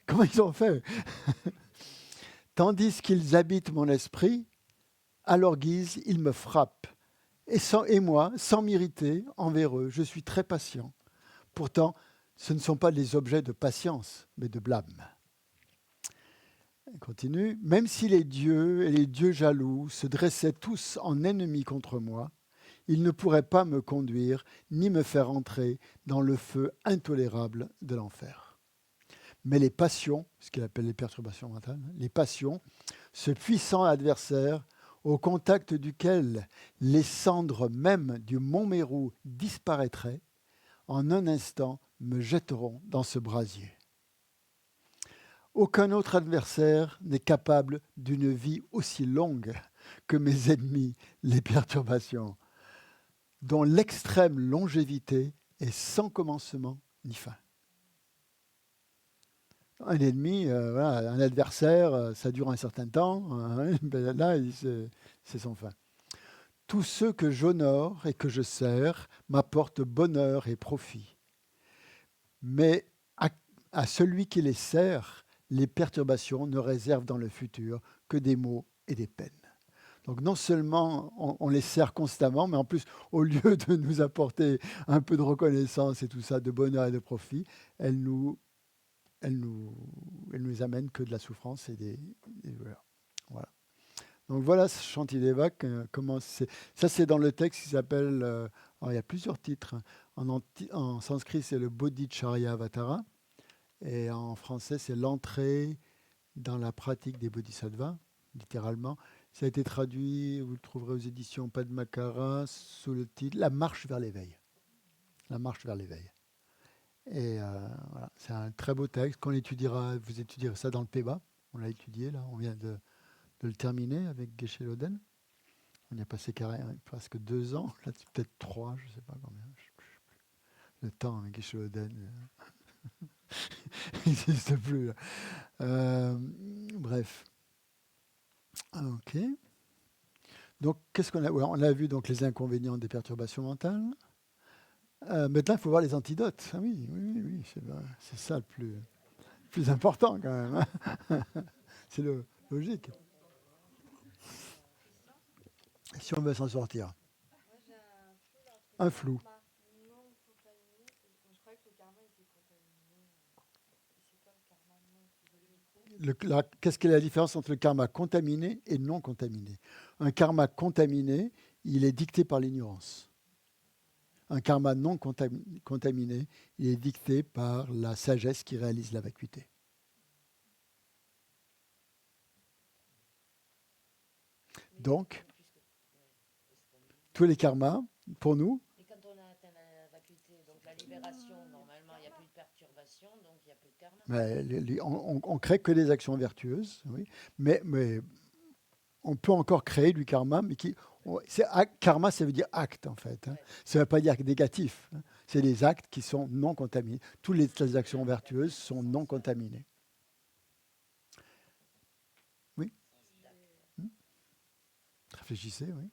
Comment ils ont fait? Tandis qu'ils habitent mon esprit, à leur guise, ils me frappent. Et moi, sans m'irriter envers eux, je suis très patient. Pourtant, ce ne sont pas des objets de patience, mais de blâme. On continue. Même si les dieux et les dieux jaloux se dressaient tous en ennemis contre moi, ils ne pourraient pas me conduire ni me faire entrer dans le feu intolérable de l'enfer. Mais les passions, ce qu'il appelle les perturbations mentales, les passions, ce puissant adversaire au contact duquel les cendres même du mont Mérou disparaîtraient, en un instant me jetteront dans ce brasier. Aucun autre adversaire n'est capable d'une vie aussi longue que mes ennemis, les perturbations, dont l'extrême longévité est sans commencement ni fin. Un ennemi, voilà, un adversaire, ça dure un certain temps. Ben là, c'est son fin. Tous ceux que j'honore et que je sers m'apportent bonheur et profit. Mais à celui qui les sert, les perturbations ne réservent dans le futur que des maux et des peines. Donc non seulement on les sert constamment, mais en plus, au lieu de nous apporter un peu de reconnaissance et tout ça, de bonheur et de profit, elle nous amène que de la souffrance et des douleurs. Voilà. Donc voilà ce Shantideva, comment c'est. Ça, c'est dans le texte qui s'appelle. Alors, il y a plusieurs titres. En sanskrit, c'est le Bodhicharya Avatara. Et en français, c'est l'entrée dans la pratique des bodhisattvas, littéralement. Ça a été traduit, vous le trouverez aux éditions Padmakara, sous le titre La marche vers l'éveil. La marche vers l'éveil. Et voilà, c'est un très beau texte. Quand vous étudierez ça dans le PEBA. On l'a étudié, là, on vient de le terminer avec Geshe Loden. On y a passé presque 2 ans, là peut-être 3, je ne sais pas combien. Le temps avec Geshe Loden n'existe plus. Bref. Ok. Donc, qu'est-ce qu'on a? Ouais, on a vu donc les inconvénients des perturbations mentales. Maintenant, il faut voir les antidotes. Ah oui, c'est ça le plus important quand même. C'est logique. Si on veut s'en sortir. Moi, j'ai Un flou. karma non contaminé. Je croyais que le karma était contaminé. C'est quoi le karma non contaminé? Qu'est-ce qu'est la différence entre le karma contaminé et non contaminé? Un karma contaminé, il est dicté par l'ignorance. Un karma non contaminé, il est dicté par la sagesse qui réalise la vacuité. Donc, tous les karmas, pour nous, Et quand on a atteint la vacuité, donc la libération, normalement, il n'y a plus de perturbation, donc il n'y a plus de karma. on crée que des actions vertueuses, oui, mais on peut encore créer du karma, mais karma, ça veut dire acte, en fait. Hein. Ça ne veut pas dire négatif. Hein. C'est des actes qui sont non contaminés. Toutes les actions vertueuses sont non contaminées. Oui. Réfléchissez, oui.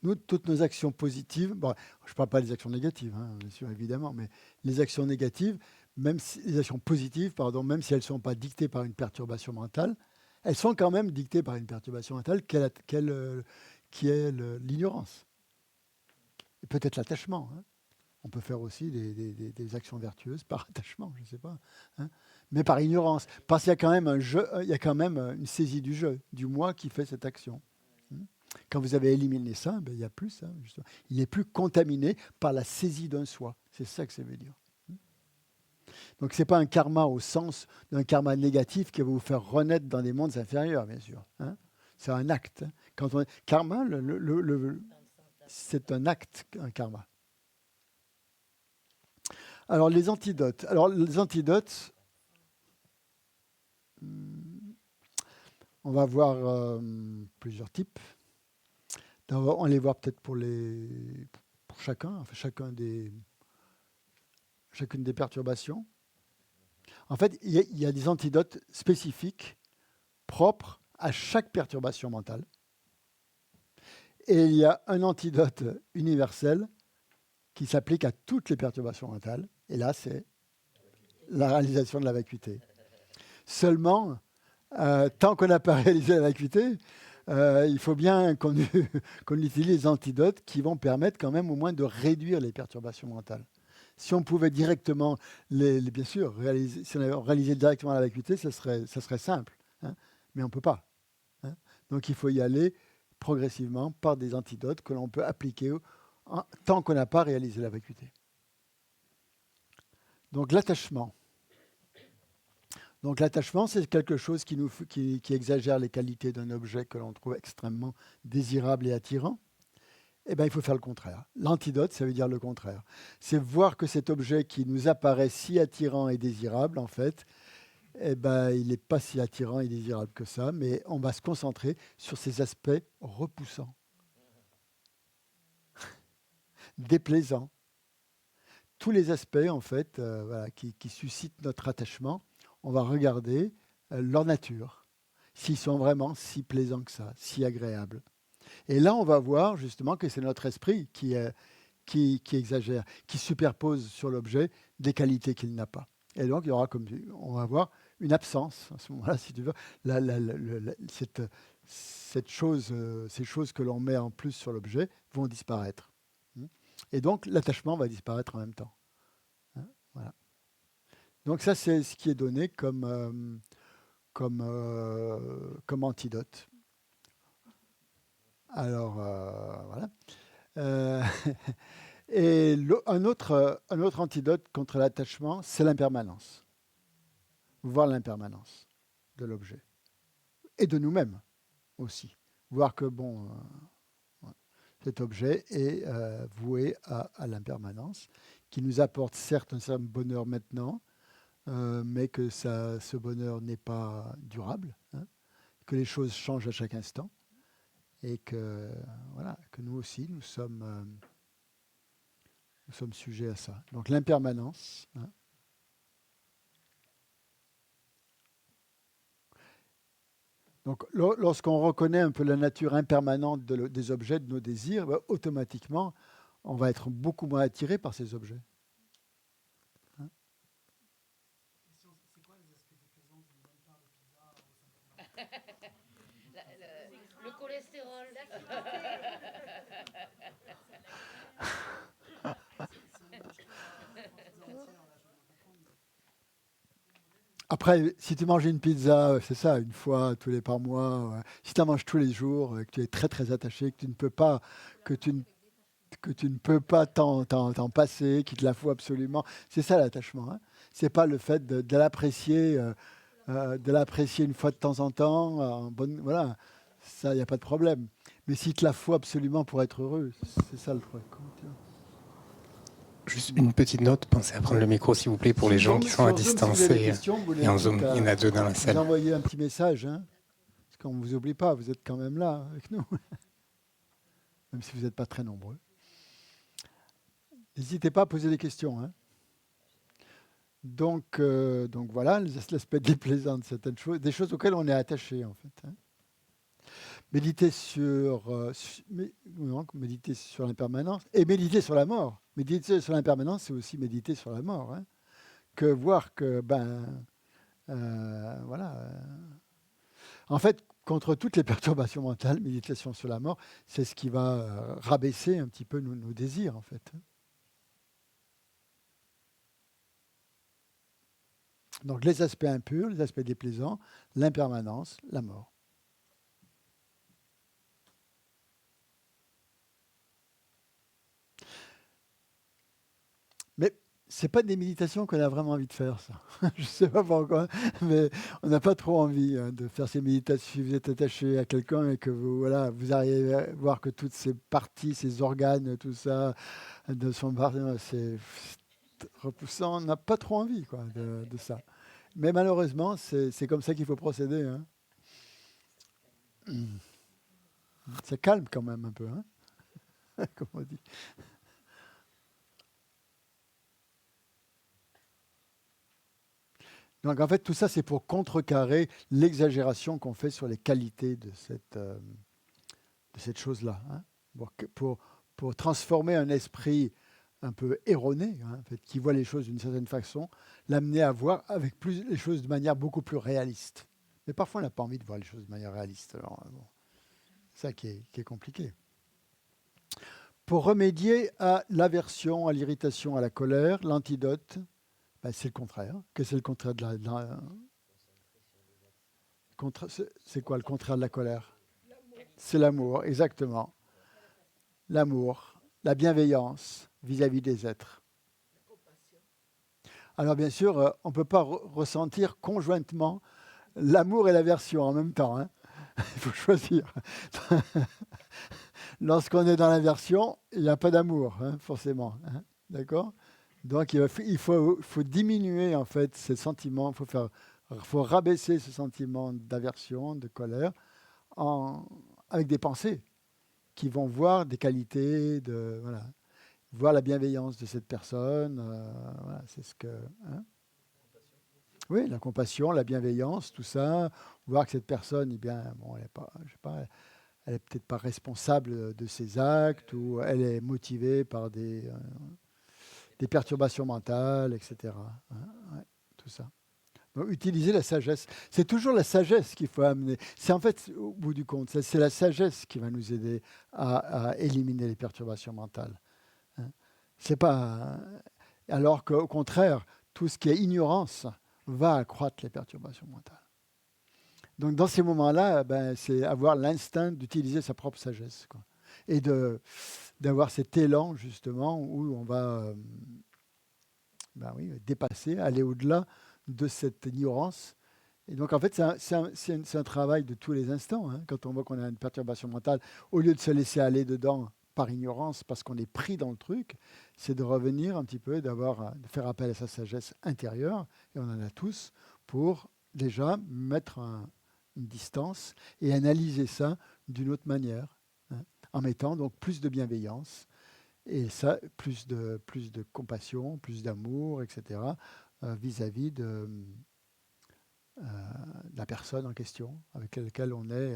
Nous, toutes nos actions positives, bon, je ne parle pas des actions négatives, hein, bien sûr, évidemment, mais les actions négatives, les actions positives, pardon, même si elles ne sont pas dictées par une perturbation mentale, elles sont quand même dictées par une perturbation mentale qui est l'ignorance. Et peut-être l'attachement. Hein. On peut faire aussi des actions vertueuses par attachement, je ne sais pas. Hein. Mais par ignorance. Parce qu'il y a quand même un jeu, il y a quand même une saisie du jeu, du moi qui fait cette action. Quand vous avez éliminé ça, ben, il n'y a plus ça. Justement. Il n'est plus contaminé par la saisie d'un soi. C'est ça que ça veut dire. Donc, ce n'est pas un karma au sens d'un karma négatif qui va vous faire renaître dans des mondes inférieurs, bien sûr. Hein. C'est un acte. Quand karma, c'est un acte, un karma. Alors, les antidotes. On va voir plusieurs types. On les voit peut-être pour chacun, enfin chacune des perturbations. En fait, il y a des antidotes spécifiques, propres à chaque perturbation mentale. Et il y a un antidote universel qui s'applique à toutes les perturbations mentales. Et là, c'est la réalisation de la vacuité. Seulement, tant qu'on n'a pas réalisé la vacuité, il faut bien qu'on utilise les antidotes qui vont permettre quand même au moins de réduire les perturbations mentales. Si on pouvait directement, bien sûr, si on avait réalisé directement la vacuité, ça serait simple. Hein, mais on ne peut pas. Hein. Donc il faut y aller progressivement par des antidotes que l'on peut appliquer tant qu'on n'a pas réalisé la vacuité. Donc l'attachement. Donc l'attachement, c'est quelque chose qui exagère les qualités d'un objet que l'on trouve extrêmement désirable et attirant. Eh bien, il faut faire le contraire. L'antidote, ça veut dire le contraire. C'est voir que cet objet qui nous apparaît si attirant et désirable, en fait, eh ben, il n'est pas si attirant et désirable que ça, mais on va se concentrer sur ses aspects repoussants, déplaisants. tous les aspects en fait, voilà, qui suscitent notre attachement, on va regarder leur nature, s'ils sont vraiment si plaisants que ça, si agréables. Et là, on va voir justement que c'est notre esprit qui exagère, qui superpose sur l'objet des qualités qu'il n'a pas. Et donc, il y aura, on va voir une absence à ce moment-là, si tu veux, ces choses que l'on met en plus sur l'objet vont disparaître. Et donc, l'attachement va disparaître en même temps. Voilà. Donc ça, c'est ce qui est donné comme antidote. Alors, voilà. Et un autre antidote contre l'attachement, c'est l'impermanence. Voir l'impermanence de l'objet. Et de nous-mêmes aussi. Voir que, cet objet est voué à l'impermanence, qui nous apporte certes un certain bonheur maintenant, mais que ce bonheur n'est pas durable, que les choses changent à chaque instant, et que nous aussi, nous sommes sujets à ça. Donc l'impermanence. Donc lorsqu'on reconnaît un peu la nature impermanente des objets, de nos désirs, automatiquement, on va être beaucoup moins attiré par ces objets. C'est quoi les aspects déplaisants d'une bonne part de pizza Le cholestérol. Après, si tu manges une pizza, c'est ça, une fois tous les par mois, si tu en manges tous les jours, que tu es très très attaché, que tu ne peux pas, t'en passer, qu'il te la faut absolument, c'est ça l'attachement. C'est pas le fait de l'apprécier, une fois de temps en temps, voilà, ça, il n'y a pas de problème. Mais s'il te la faut absolument pour être heureux, c'est ça le truc. Juste une petite note, pensez à prendre le micro s'il vous plaît pour les gens qui sont à distance et en Zoom. Il y en a 2 dans la salle. Vous envoyez un petit message, parce qu'on ne vous oublie pas, vous êtes quand même là avec nous, même si vous n'êtes pas très nombreux. N'hésitez pas à poser des questions. Donc voilà, l'aspect déplaisant de certaines choses, des choses auxquelles on est attaché en fait. Méditer sur l'impermanence et méditer sur la mort. Méditer sur l'impermanence, c'est aussi méditer sur la mort. Que voir que, en fait, contre toutes les perturbations mentales, méditation sur la mort, c'est ce qui va rabaisser un petit peu nos désirs, en fait. Donc les aspects impurs, les aspects déplaisants, l'impermanence, la mort. Mais ce n'est pas des méditations qu'on a vraiment envie de faire, ça. Je ne sais pas pourquoi, mais on n'a pas trop envie de faire ces méditations. Si vous êtes attaché à quelqu'un et que vous arrivez à voir que toutes ces parties, ces organes, tout ça, de son partenaire, c'est repoussant. On n'a pas trop envie de ça. Mais malheureusement, c'est comme ça qu'il faut procéder. Ça calme quand même un peu, comme on dit. Donc en fait, tout ça, c'est pour contrecarrer l'exagération qu'on fait sur les qualités de cette chose-là. Pour transformer un esprit un peu erroné, en fait, qui voit les choses d'une certaine façon, l'amener à voir les choses de manière beaucoup plus réaliste. Mais parfois, on n'a pas envie de voir les choses de manière réaliste. Alors, c'est ça qui est compliqué. Pour remédier à l'aversion, à l'irritation, à la colère, l'antidote, c'est le contraire. Qu'est-ce que c'est le contraire de c'est quoi le contraire de la colère? C'est l'amour, exactement. L'amour, la bienveillance vis-à-vis des êtres. Alors bien sûr, on ne peut pas ressentir conjointement l'amour et l'aversion en même temps. Il faut choisir. Lorsqu'on est dans l'aversion, il n'y a pas d'amour, forcément. D'accord ? Donc il faut diminuer en fait ces sentiments, il faut rabaisser ce sentiment d'aversion, de colère, avec des pensées qui vont voir des qualités, voilà. voir la bienveillance de cette personne. Voilà, c'est ce que... Hein. Oui, la compassion, la bienveillance, tout ça. Voir que cette personne, eh bien, bon, elle est pas, je sais pas, elle est peut-être pas responsable de ses actes ou elle est motivée par des perturbations mentales, etc. Hein, ouais, tout ça. Donc, utiliser la sagesse. C'est toujours la sagesse qu'il faut amener. C'est en fait, au bout du compte, c'est la sagesse qui va nous aider à éliminer les perturbations mentales. Hein. C'est pas, alors qu'au contraire, tout ce qui est ignorance va accroître les perturbations mentales. Donc dans ces moments-là, ben, c'est avoir l'instinct d'utiliser sa propre sagesse, quoi. Et d'avoir cet élan justement où on va ben oui, dépasser, aller au-delà de cette ignorance. Et donc en fait, c'est un travail de tous les instants. Hein. Quand on voit qu'on a une perturbation mentale, au lieu de se laisser aller dedans par ignorance, parce qu'on est pris dans le truc, c'est de revenir un petit peu, de faire appel à sa sagesse intérieure, et on en a tous, pour déjà mettre une distance et analyser ça d'une autre manière, hein, en mettant donc plus de bienveillance, et ça, plus de compassion, plus d'amour, etc., vis-à-vis de la personne en question avec laquelle on est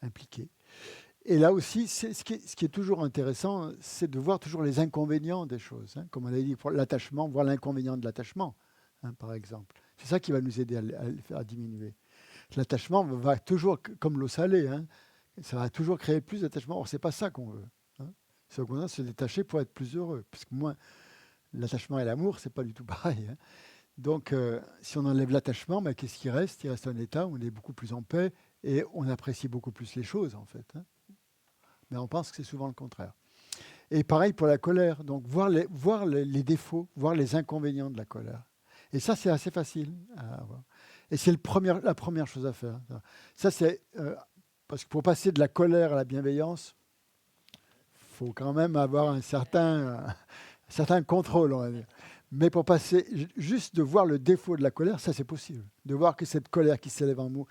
impliqué. Et là aussi, ce qui est toujours intéressant, c'est de voir toujours les inconvénients des choses. Hein. Comme on a dit, pour l'attachement, voir l'inconvénient de l'attachement, hein, par exemple. C'est ça qui va nous aider à diminuer. L'attachement va toujours, comme l'eau salée, hein, ça va toujours créer plus d'attachement. Or, ce n'est pas ça qu'on veut. Hein. C'est au contraire se détacher pour être plus heureux. Parce que moi, l'attachement et l'amour, ce n'est pas du tout pareil. Hein. Donc, si on enlève l'attachement, ben, qu'est-ce qui reste? Il reste un état où on est beaucoup plus en paix et on apprécie beaucoup plus les choses, en fait. Hein. Mais on pense que c'est souvent le contraire. Et pareil pour la colère. Donc, voir les défauts, voir les inconvénients de la colère. Et ça, c'est assez facile à avoir. Et c'est la première chose à faire. Ça, c'est... parce que pour passer de la colère à la bienveillance, il faut quand même avoir un certain contrôle, on va dire. Mais pour passer, juste de voir le défaut de la colère, ça c'est possible. De voir que cette colère qui s'élève en nous,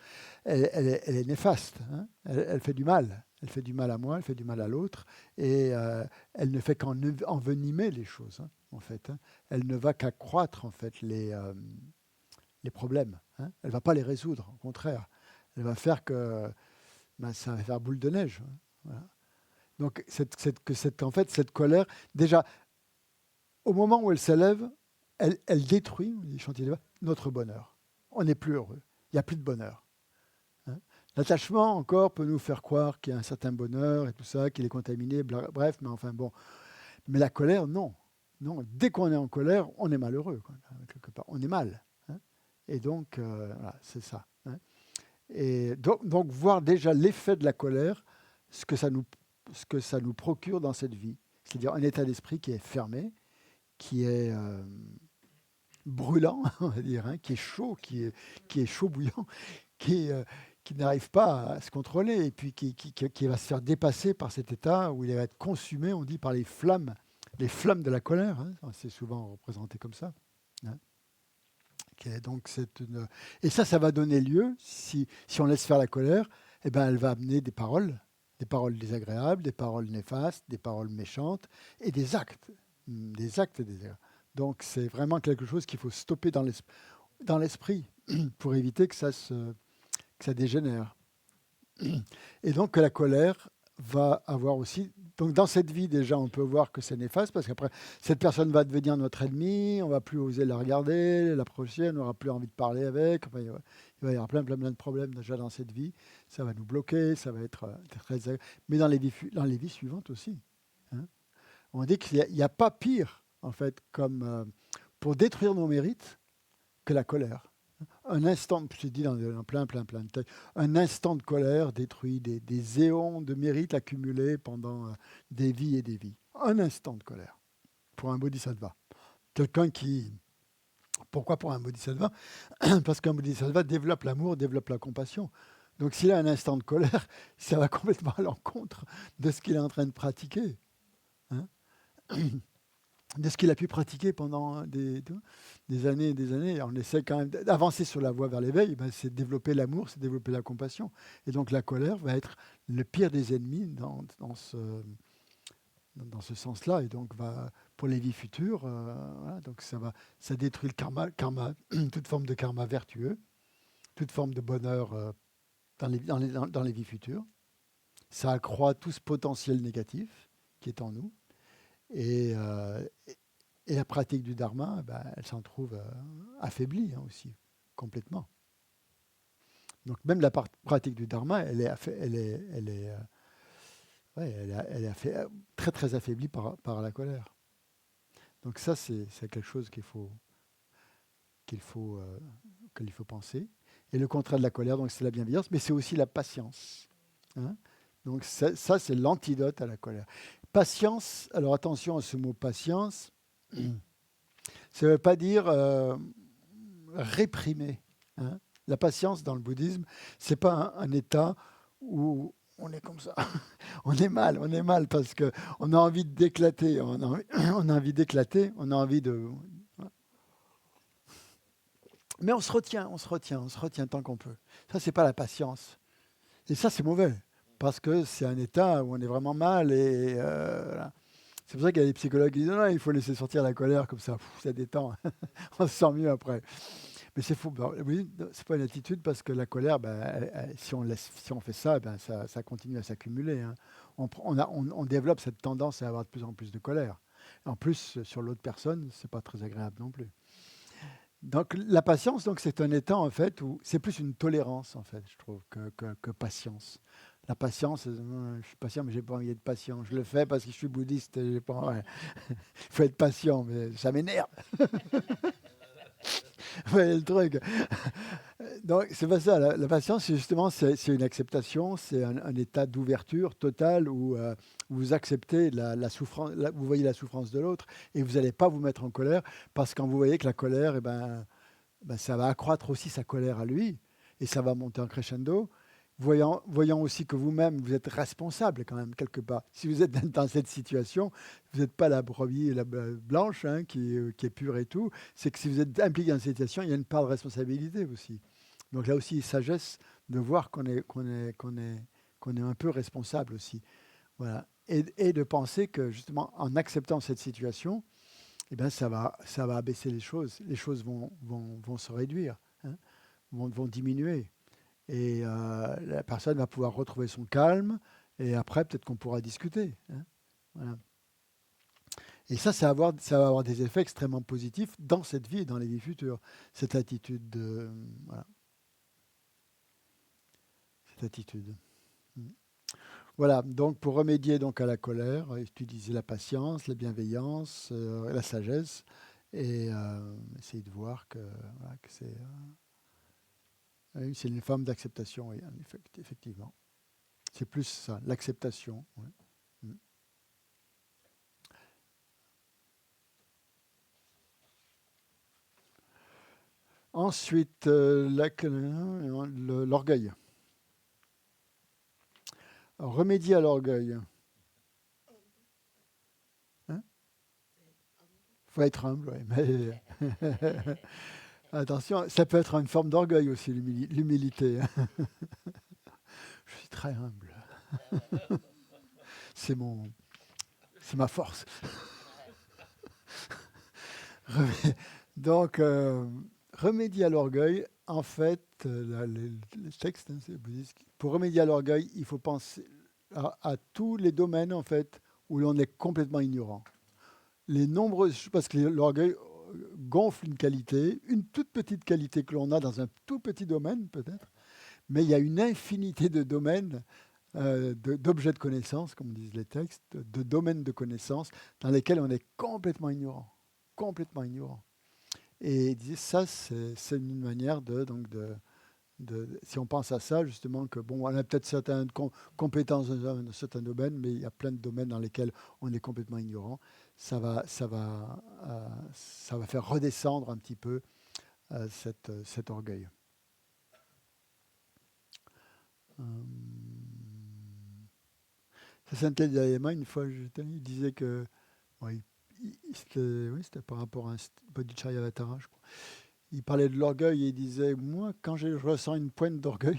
elle est néfaste. Hein. Elle fait du mal. Elle fait du mal à moi, elle fait du mal à l'autre. Et elle ne fait qu'envenimer les choses, hein, en fait. Hein. Elle ne va qu'accroître, en fait, les problèmes. Hein. Elle ne va pas les résoudre, au contraire. Elle va faire que ça va faire boule de neige. Hein. Voilà. Donc, en fait, cette colère, déjà, au moment où elle s'élève, elle détruit, notre bonheur. On n'est plus heureux. Il n'y a plus de bonheur. Hein. L'attachement, encore, peut nous faire croire qu'il y a un certain bonheur et tout ça, qu'il est contaminé, bref, mais enfin bon. Mais la colère, non. Non, dès qu'on est en colère, on est malheureux, quoi, quelque part. On est mal. Hein. Et donc, voilà, c'est ça. Hein. Et donc, voir déjà l'effet de la colère, ce que ça nous procure dans cette vie. C'est-à-dire un état d'esprit qui est fermé, qui est brûlant, on va dire, hein, qui est chaud, qui est chaud bouillant, qui n'arrive pas à se contrôler et puis qui va se faire dépasser par cet état où il va être consumé, on dit, par les flammes de la colère. Hein, c'est souvent représenté comme ça. Hein. Donc et ça va donner lieu, si on laisse faire la colère, eh ben, elle va amener des paroles désagréables, des paroles néfastes, des paroles méchantes et des actes désagréables. Donc c'est vraiment quelque chose qu'il faut stopper dans l'esprit pour éviter que ça dégénère. Et donc que la colère va avoir aussi... Donc dans cette vie déjà, on peut voir que c'est néfaste parce qu'après, cette personne va devenir notre ennemi, on ne va plus oser la regarder, l'approcher, on n'aura plus envie de parler avec. Enfin, il va y avoir plein de problèmes déjà dans cette vie. Ça va nous bloquer, ça va être très... Mais dans les vies suivantes aussi. Hein. On dit qu'il n'y a pas pire, en fait, comme pour détruire nos mérites que la colère. Un instant, je dis dans plein de textes, un instant de colère détruit des éons de mérite accumulés pendant des vies et des vies. Un instant de colère pour un bodhisattva. Quelqu'un qui... Pourquoi pour un bodhisattva? Parce qu'un bodhisattva développe l'amour, développe la compassion. Donc s'il a un instant de colère, ça va complètement à l'encontre de ce qu'il est en train de pratiquer. Hein. De ce qu'il a pu pratiquer pendant des années et des années. On essaie quand même d'avancer sur la voie vers l'éveil, c'est développer l'amour, c'est développer la compassion. Et donc la colère va être le pire des ennemis dans ce sens-là, et donc pour les vies futures, voilà, donc ça détruit le karma, toute forme de karma vertueux, toute forme de bonheur dans les vies futures. Ça accroît tout ce potentiel négatif qui est en nous. Et la pratique du dharma, elle s'en trouve affaiblie aussi, complètement. Donc même la pratique du dharma, elle est très très affaiblie par la colère. Donc ça, c'est quelque chose qu'il faut penser. Et le contraire de la colère, donc c'est la bienveillance, mais c'est aussi la patience. Hein. Donc ça, c'est l'antidote à la colère. Patience, alors attention à ce mot patience, ça ne veut pas dire réprimer. Hein. La patience dans le bouddhisme, ce n'est pas un état où on est comme ça. On est mal parce qu'on a envie d'éclater, on a envie de... Mais on se retient tant qu'on peut. Ça, c'est pas la patience. Et ça, c'est mauvais, parce que c'est un état où on est vraiment mal. Et voilà. C'est pour ça qu'il y a des psychologues qui disent non, il faut laisser sortir la colère, comme ça, ça détend. On se sent mieux après. Mais c'est faux. Oui, c'est pas une attitude, parce que la colère, si on fait ça, ça continue à s'accumuler. Hein. On développe cette tendance à avoir de plus en plus de colère. En plus, sur l'autre personne, c'est pas très agréable non plus. Donc la patience, donc, c'est un état en fait où c'est plus une tolérance en fait, je trouve, que patience. La patience, je suis patient, mais j'ai pas envie d'être patient. Je le fais parce que je suis bouddhiste. Il faut être patient, mais ça m'énerve. Ouais, le truc. Donc c'est pas ça. La patience, justement, c'est une acceptation, c'est un état d'ouverture totale où vous acceptez la souffrance, vous voyez la souffrance de l'autre et vous n'allez pas vous mettre en colère, parce que quand vous voyez que la colère, ça va accroître aussi sa colère à lui et ça va monter en crescendo. Voyant aussi que vous-même, vous êtes responsable quand même quelque part. Si vous êtes dans cette situation, vous n'êtes pas la brebis blanche qui est pure et tout. C'est que si vous êtes impliqué dans cette situation, il y a une part de responsabilité aussi. Donc là aussi, sagesse de voir qu'on est un peu responsable aussi. Voilà. Et de penser que justement, en acceptant cette situation, ça va abaisser les choses. Les choses vont se réduire, hein, vont diminuer. Et la personne va pouvoir retrouver son calme, et après, peut-être qu'on pourra discuter. Hein. Voilà. Et ça va avoir des effets extrêmement positifs dans cette vie et dans les vies futures. Cette attitude de... Voilà. Cette attitude. Voilà, donc pour remédier donc à la colère, utiliser la patience, la bienveillance, la sagesse, et essayer de voir que c'est... c'est une forme d'acceptation, oui, effectivement. C'est plus ça, l'acceptation. Ouais. Ensuite, l'orgueil. Remédier à l'orgueil. Il faut être humble, oui. Mais attention, ça peut être une forme d'orgueil aussi, l'humilité. Je suis très humble. C'est ma force. Donc, remédier à l'orgueil, en fait, le texte, c'est bouddhiste. Pour remédier à l'orgueil, il faut penser à tous les domaines, en fait, où l'on est complètement ignorant. Parce que l'orgueil gonfle une qualité, une toute petite qualité que l'on a dans un tout petit domaine, peut-être, mais il y a une infinité de domaines, d'objets de connaissance, comme disent les textes, de domaines de connaissance, dans lesquels on est complètement ignorant. Complètement ignorant. Et ça, c'est une manière si on pense à ça, justement, que bon, on a peut-être certaines compétences dans un certain domaine, mais il y a plein de domaines dans lesquels on est complètement ignorant. Ça va faire redescendre un petit peu cet orgueil. Saint Dalai Lama, une fois, il disait que c'était par rapport à un Bodhisattva, je crois. Il parlait de l'orgueil et il disait, moi, quand je ressens une pointe d'orgueil,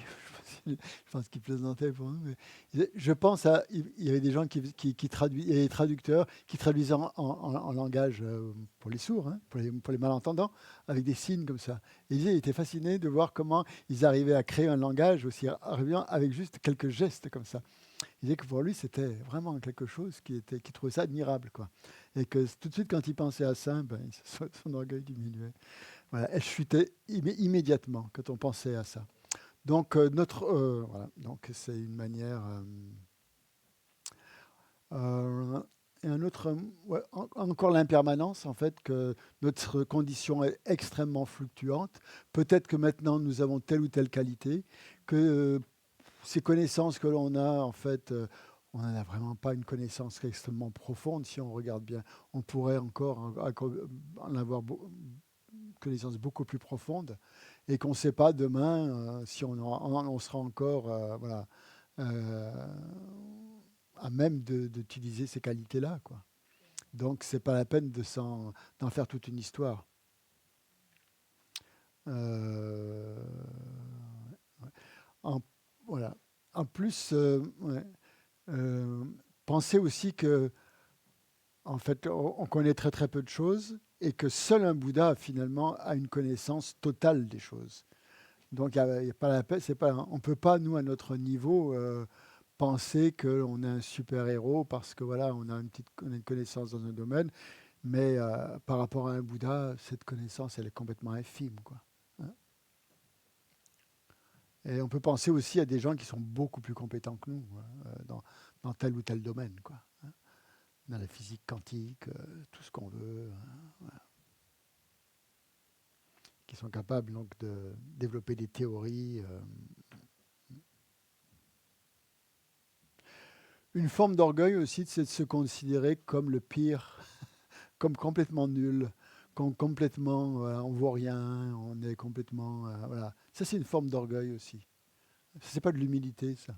Je pense qu'il plaisantait pour nous. Mais je pense à. Il y avait des gens qui traduisaient, il y avait des traducteurs qui traduisaient en langage pour les sourds, hein, pour les malentendants, avec des signes comme ça. Et il était fasciné de voir comment ils arrivaient à créer un langage aussi arrivant avec juste quelques gestes comme ça. Il disait que pour lui, c'était vraiment quelque chose qui trouvait ça admirable, quoi. Et que tout de suite, quand il pensait à ça, ben, son orgueil diminuait. Voilà, elle chutait immédiatement quand on pensait à ça. Donc, voilà. Donc c'est une manière. Et un autre, ouais, encore l'impermanence, en fait, que notre condition est extrêmement fluctuante. Peut-être que maintenant, nous avons telle ou telle qualité, que ces connaissances que l'on a, en fait, on n'en a vraiment pas une connaissance extrêmement profonde. Si on regarde bien, on pourrait encore en avoir une connaissance beaucoup plus profonde, et qu'on ne sait pas demain si on sera encore voilà, à même d'utiliser ces qualités-là, quoi. Donc, ce n'est pas la peine d'en faire toute une histoire. Voilà. En plus, pensez aussi que, en fait, on connaît très très peu de choses et que seul un Bouddha finalement a une connaissance totale des choses. Donc, y a pas la peine, on ne peut pas, nous, à notre niveau, penser qu'on est un super-héros parce que voilà, on a une connaissance dans un domaine, mais par rapport à un Bouddha, cette connaissance, elle est complètement infime, quoi. Hein. Et on peut penser aussi à des gens qui sont beaucoup plus compétents que nous dans tel ou tel domaine, quoi. Hein. Dans la physique quantique, tout ce qu'on veut. Voilà. Qui sont capables donc de développer des théories. Une forme d'orgueil aussi, c'est de se considérer comme le pire, comme complètement nul, comme complètement, on ne voit rien, on est complètement... voilà. Ça, c'est une forme d'orgueil aussi. Ce n'est pas de l'humilité, ça.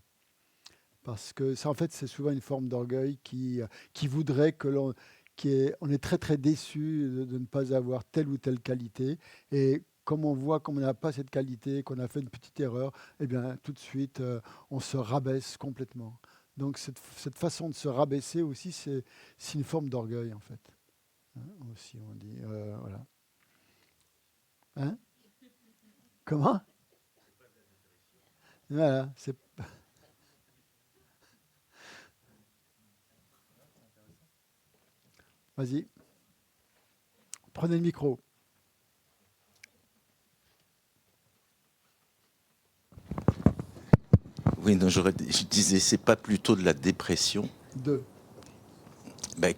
Parce que ça, en fait, c'est souvent une forme d'orgueil qui voudrait que l'on... on est très, très déçu de ne pas avoir telle ou telle qualité. Et comme on voit qu'on n'a pas cette qualité, qu'on a fait une petite erreur, eh bien, tout de suite, on se rabaisse complètement. Donc cette façon de se rabaisser aussi, c'est une forme d'orgueil, en fait. Hein, aussi, on dit, voilà. Hein? Comment? Voilà, c'est... Vas-y. Prenez le micro. Oui, non, je disais, c'est pas plutôt de la dépression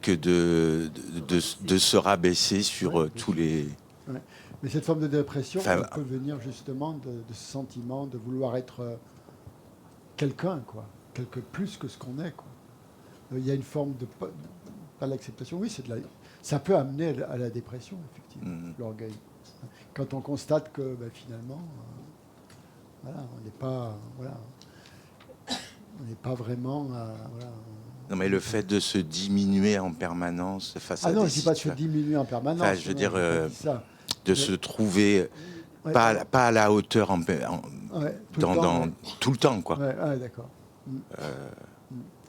que de se rabaisser sur tous les... Ouais. Mais cette forme de dépression, elle peut venir justement de ce sentiment de vouloir être quelqu'un, quoi, quelque plus que ce qu'on est, quoi. Il y a une forme de pas l'acceptation. Oui, ça peut amener à la dépression, effectivement, l'orgueil. Quand on constate que finalement, voilà, on n'est pas... Voilà, on n'est pas vraiment... voilà, non, mais le fait de se diminuer en permanence face à non, des je ne dis pas de se diminuer en permanence. Enfin, je veux dire, de se trouver pas à la hauteur tout le temps, quoi. Ouais, d'accord.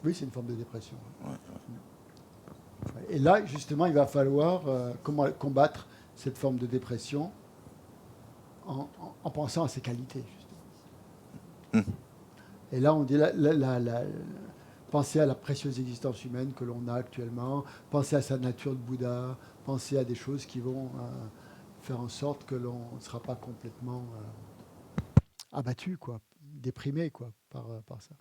Oui, c'est une forme de dépression. Et là, justement, il va falloir comment combattre cette forme de dépression en pensant à ses qualités, justement. Et là, on dit penser à la précieuse existence humaine que l'on a actuellement, penser à sa nature de Bouddha, penser à des choses qui vont faire en sorte que l'on ne sera pas complètement abattu, quoi, déprimé, quoi, par ça.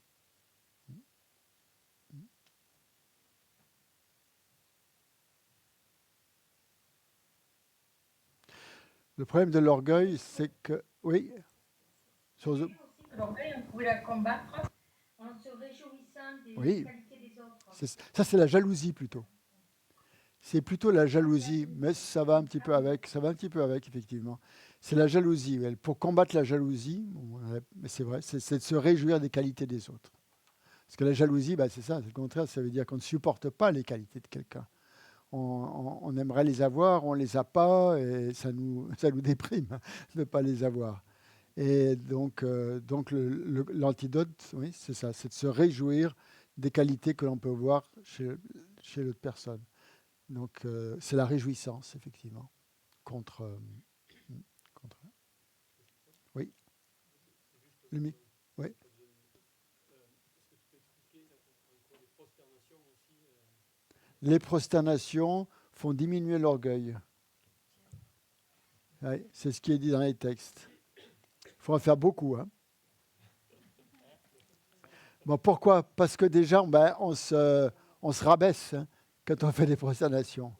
Le problème de l'orgueil, c'est que... Oui. L'orgueil, on pouvait la combattre en se réjouissant des qualités des autres. Ça, c'est la jalousie, plutôt. C'est plutôt la jalousie, mais ça va un petit peu avec, effectivement. C'est la jalousie. Pour combattre la jalousie, c'est vrai, c'est de se réjouir des qualités des autres. Parce que la jalousie, c'est ça, c'est le contraire, ça veut dire qu'on ne supporte pas les qualités de quelqu'un. On aimerait les avoir, on ne les a pas, et ça nous déprime de ne pas les avoir. Et donc l'antidote, oui, c'est ça, c'est de se réjouir des qualités que l'on peut voir chez l'autre personne. Donc c'est la réjouissance, effectivement, contre... Oui. Oui. Les prosternations font diminuer l'orgueil. Ouais, c'est ce qui est dit dans les textes. Il faut en faire beaucoup. Hein. Bon, pourquoi ? Parce que déjà, on se rabaisse hein, quand on fait des prosternations.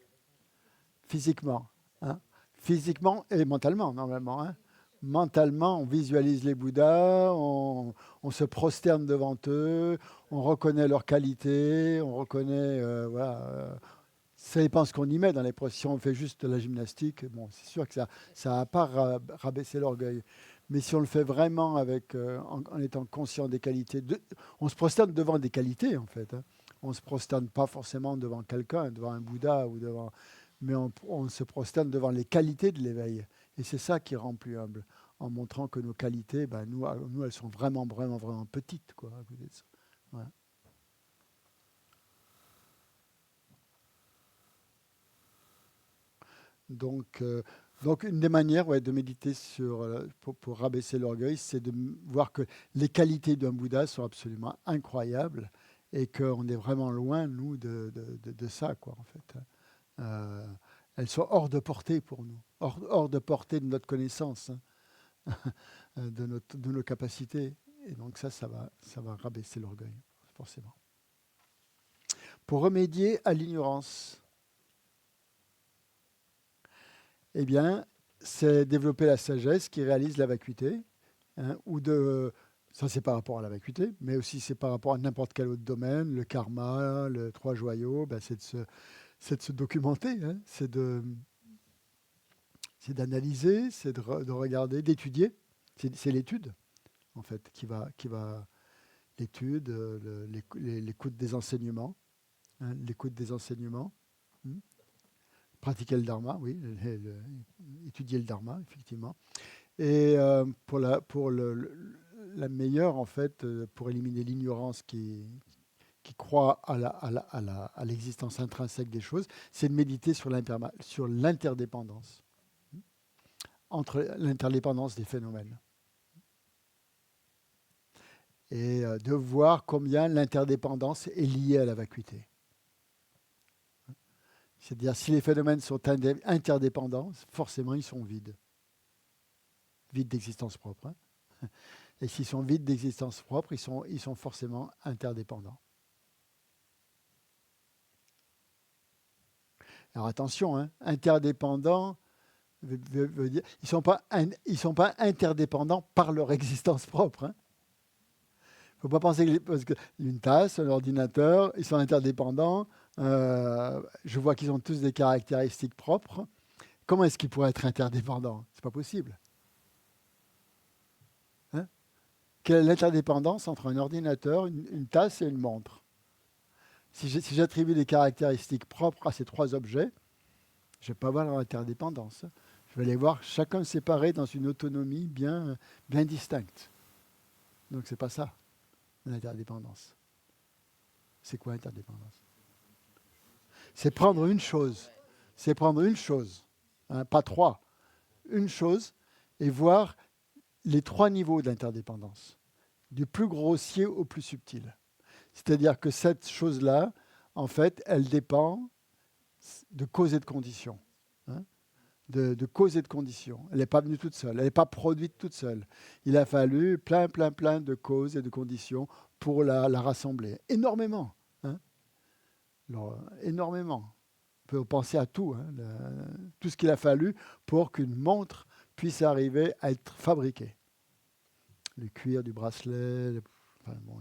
Physiquement. Hein. Physiquement et mentalement, normalement. Hein. Mentalement, on visualise les Bouddhas, on se prosterne devant eux, on reconnaît leurs qualités, on reconnaît... ça dépend ce qu'on y met dans les prosternations. Si on fait juste de la gymnastique, bon, c'est sûr que ça va pas rabaisser l'orgueil. Mais si on le fait vraiment avec, en étant conscient des qualités, on se prosterne devant des qualités, en fait. Hein. On ne se prosterne pas forcément devant quelqu'un, devant un Bouddha, mais on se prosterne devant les qualités de l'éveil. Et c'est ça qui rend plus humble, en montrant que nos qualités, nous, elles sont vraiment, vraiment, vraiment petites, quoi, à côté de ça. Ouais. Donc, une des manières de méditer pour rabaisser l'orgueil, c'est de voir que les qualités d'un Bouddha sont absolument incroyables et qu'on est vraiment loin, nous, de ça, quoi, en fait. Elles sont hors de portée pour nous, hors de portée de notre connaissance, hein, de nos capacités. Et donc ça va rabaisser l'orgueil, forcément. Pour remédier à l'ignorance, eh bien, c'est développer la sagesse qui réalise la vacuité, hein, ça c'est par rapport à la vacuité, mais aussi c'est par rapport à n'importe quel autre domaine, le karma, les 3 joyaux, c'est de se documenter, hein, c'est d'analyser, c'est de regarder, d'étudier. C'est l'étude, en fait, qui va l'étude, l'écoute des enseignements, hein, l'écoute des enseignements. Pratiquer le dharma, oui, étudier le dharma, effectivement. Et pour la meilleure, en fait, pour éliminer l'ignorance qui croit à l'existence intrinsèque des choses, c'est de méditer sur l'interdépendance, entre l'interdépendance des phénomènes. Et de voir combien l'interdépendance est liée à la vacuité. C'est-à-dire, si les phénomènes sont interdépendants, forcément, ils sont vides. Vides d'existence propre. Hein. Et s'ils sont vides d'existence propre, ils sont forcément interdépendants. Alors attention, hein, interdépendants veut dire ils sont pas interdépendants par leur existence propre. Hein. Il ne faut pas penser parce qu'une tasse, un ordinateur, ils sont interdépendants. Je vois qu'ils ont tous des caractéristiques propres. Comment est-ce qu'ils pourraient être interdépendants ? C'est pas possible. Hein ? Quelle est l'interdépendance entre un ordinateur, une tasse et une montre ? Si j'attribue des caractéristiques propres à ces 3 objets, je ne vais pas voir leur interdépendance. Je vais les voir chacun séparés dans une autonomie bien distincte. Donc c'est pas ça, l'interdépendance. C'est quoi l'interdépendance ? C'est prendre une chose. C'est prendre une chose, hein, pas 3. Une chose et voir les 3 niveaux d'interdépendance, du plus grossier au plus subtil. C'est-à-dire que cette chose-là, en fait, elle dépend de cause et de condition. Hein, de cause et de condition. Elle n'est pas venue toute seule, elle n'est pas produite toute seule. Il a fallu plein de causes et de conditions pour la rassembler. Énormément. Hein. Alors, énormément. On peut penser à tout. Hein, tout ce qu'il a fallu pour qu'une montre puisse arriver à être fabriquée. Le cuir du bracelet,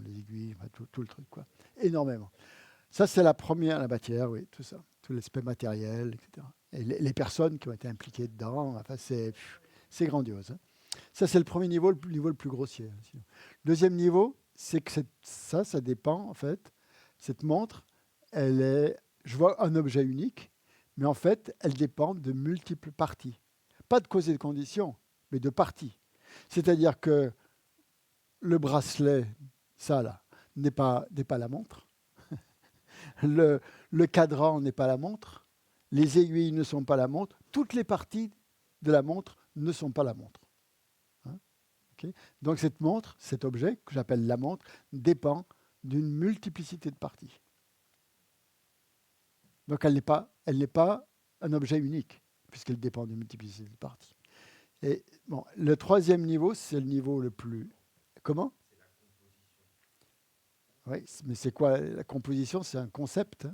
les aiguilles, tout le truc, quoi. Énormément. Ça, c'est la première, la matière, oui, tout ça. Tout l'aspect matériel, etc. Et les personnes qui ont été impliquées dedans, enfin, c'est grandiose. Hein. Ça, c'est le premier niveau, le niveau le plus grossier. Le deuxième niveau, c'est que ça dépend, en fait. Cette montre, je vois un objet unique, mais en fait, elle dépend de multiples parties. Pas de cause et de condition, mais de parties. C'est-à-dire que le bracelet, ça là, n'est pas la montre. Le cadran n'est pas la montre. Les aiguilles ne sont pas la montre. Toutes les parties de la montre ne sont pas la montre. Hein, okay. Donc cette montre, cet objet que j'appelle la montre, dépend d'une multiplicité de parties. Donc elle n'est pas un objet unique, puisqu'elle dépend d'une multiplicité de parties. Et bon, le troisième niveau, c'est le niveau le plus... Comment ? Oui, mais c'est quoi la composition? C'est un concept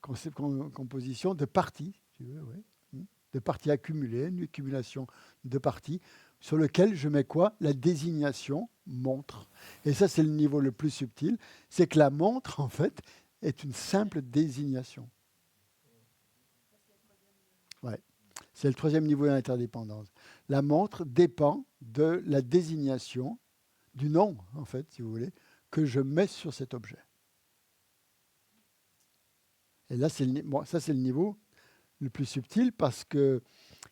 composition de parties, si tu veux, oui. De parties accumulées, une accumulation de parties, sur lequel je mets quoi? La désignation montre. Et ça, c'est le niveau le plus subtil, c'est que la montre, en fait, est une simple désignation. Ouais. C'est le troisième niveau d'interdépendance. La montre dépend de la désignation, du nom, en fait, si vous voulez, que je mets sur cet objet. Et là, ça, c'est le niveau le plus subtil, parce que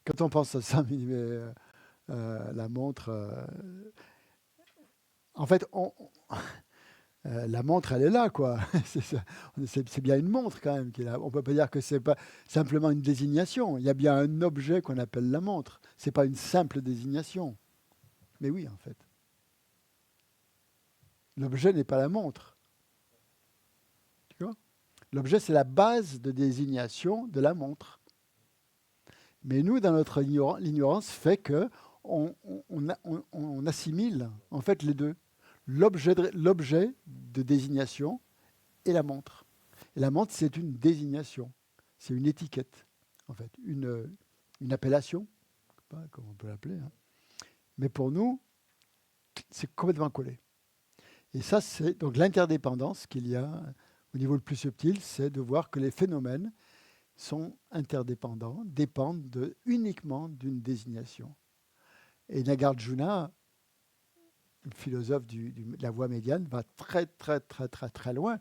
quand on pense à ça, la montre... en fait, la montre, elle est là, quoi. C'est bien une montre, quand même. On ne peut pas dire que c'est pas simplement une désignation. Il y a bien un objet qu'on appelle la montre. Ce n'est pas une simple désignation. Mais oui, en fait. L'objet n'est pas la montre. Tu vois ? L'objet, c'est la base de désignation de la montre. Mais nous, dans notre l'ignorance fait qu'on assimile, en fait, les deux. L'objet de désignation et la montre. Et la montre, c'est une désignation. C'est une étiquette, en fait. Une appellation, je ne sais pas comment on peut l'appeler. Hein. Mais pour nous, c'est complètement collé. Et ça, c'est donc l'interdépendance qu'il y a au niveau le plus subtil, c'est de voir que les phénomènes sont interdépendants, dépendent uniquement d'une désignation. Et Nagarjuna, le philosophe de la voie médiane, va très, très, très, très, très loin,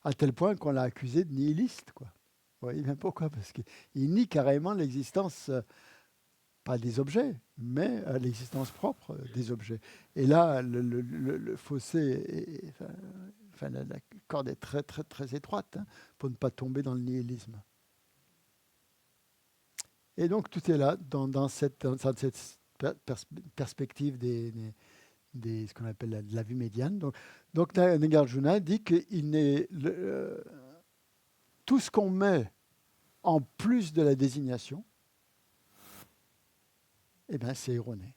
à tel point qu'on l'a accusé de nihiliste, quoi. Vous voyez bien pourquoi? Parce qu'il nie carrément l'existence, pas des objets, mais l'existence propre des objets. Et là, le fossé, la corde est très, très, très étroite, hein, pour ne pas tomber dans le nihilisme. Et donc, tout est là, dans cette perspective ce qu'on appelle la vue médiane. Donc Nagarjuna dit que tout ce qu'on met en plus de la désignation, eh bien, c'est erroné.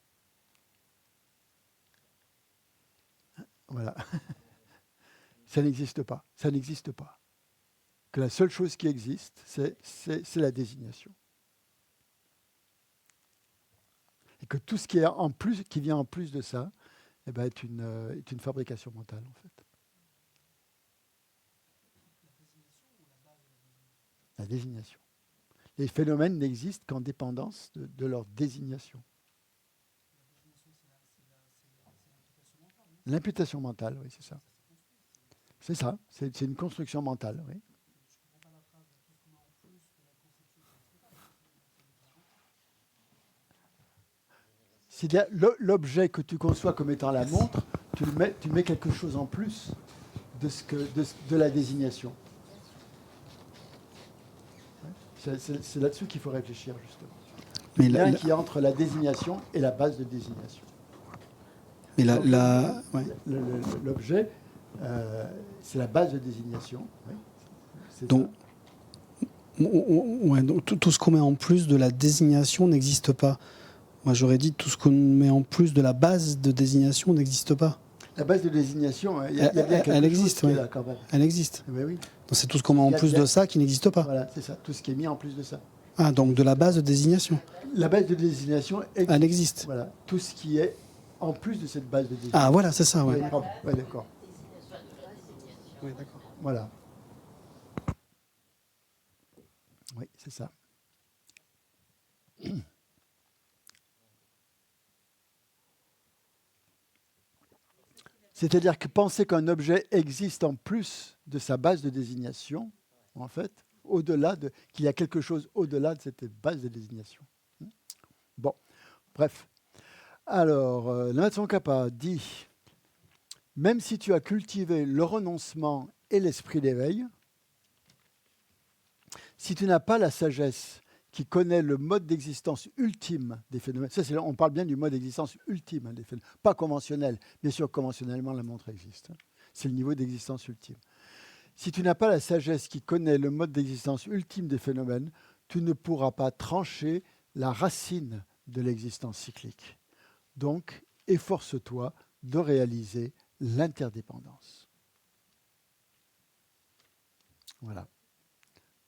Voilà. Ça n'existe pas. Ça n'existe pas. Que la seule chose qui existe, c'est la désignation. Et que tout ce qui vient en plus de ça, eh ben, est une fabrication mentale, en fait. La désignation. Les phénomènes n'existent qu'en dépendance de leur désignation. L'imputation mentale, oui, c'est ça. C'est ça, c'est une construction mentale, oui. C'est-à-dire, l'objet que tu conçois comme étant la montre, tu mets quelque chose en plus de la désignation. C'est là-dessus qu'il faut réfléchir, justement. Il y a un lien qui est entre la désignation et la base de désignation. Mais l'objet, c'est la base de désignation. Oui. Donc tout ce qu'on met en plus de la désignation n'existe pas. Moi, j'aurais dit tout ce qu'on met en plus de la base de désignation n'existe pas. La base de désignation, il y a bien quelque elle existe, chose oui. qui est là, quand même. Elle existe. Oui, oui. Donc c'est tout ce qu'on met en plus de ça qui n'existe pas. Voilà, c'est ça, tout ce qui est mis en plus de ça. Ah, donc de la base de désignation. La base de désignation existe. Elle existe. Voilà, tout ce qui est en plus de cette base de désignation. Ah, voilà, c'est ça, ouais. Oui, d'accord. Oui, d'accord. Voilà. Oui, c'est ça. C'est-à-dire que penser qu'un objet existe en plus de sa base de désignation, en fait, qu'il y a quelque chose au-delà de cette base de désignation. Bon, Bref. Alors, la Tsongkhapa dit, même si tu as cultivé le renoncement et l'esprit d'éveil, si tu n'as pas la sagesse qui connaît le mode d'existence ultime des phénomènes, on parle bien du mode d'existence ultime des phénomènes, pas conventionnel. Bien sûr, conventionnellement, la montre existe. C'est le niveau d'existence ultime. Si tu n'as pas la sagesse qui connaît le mode d'existence ultime des phénomènes, tu ne pourras pas trancher la racine de l'existence cyclique. Donc, efforce-toi de réaliser l'interdépendance. Voilà.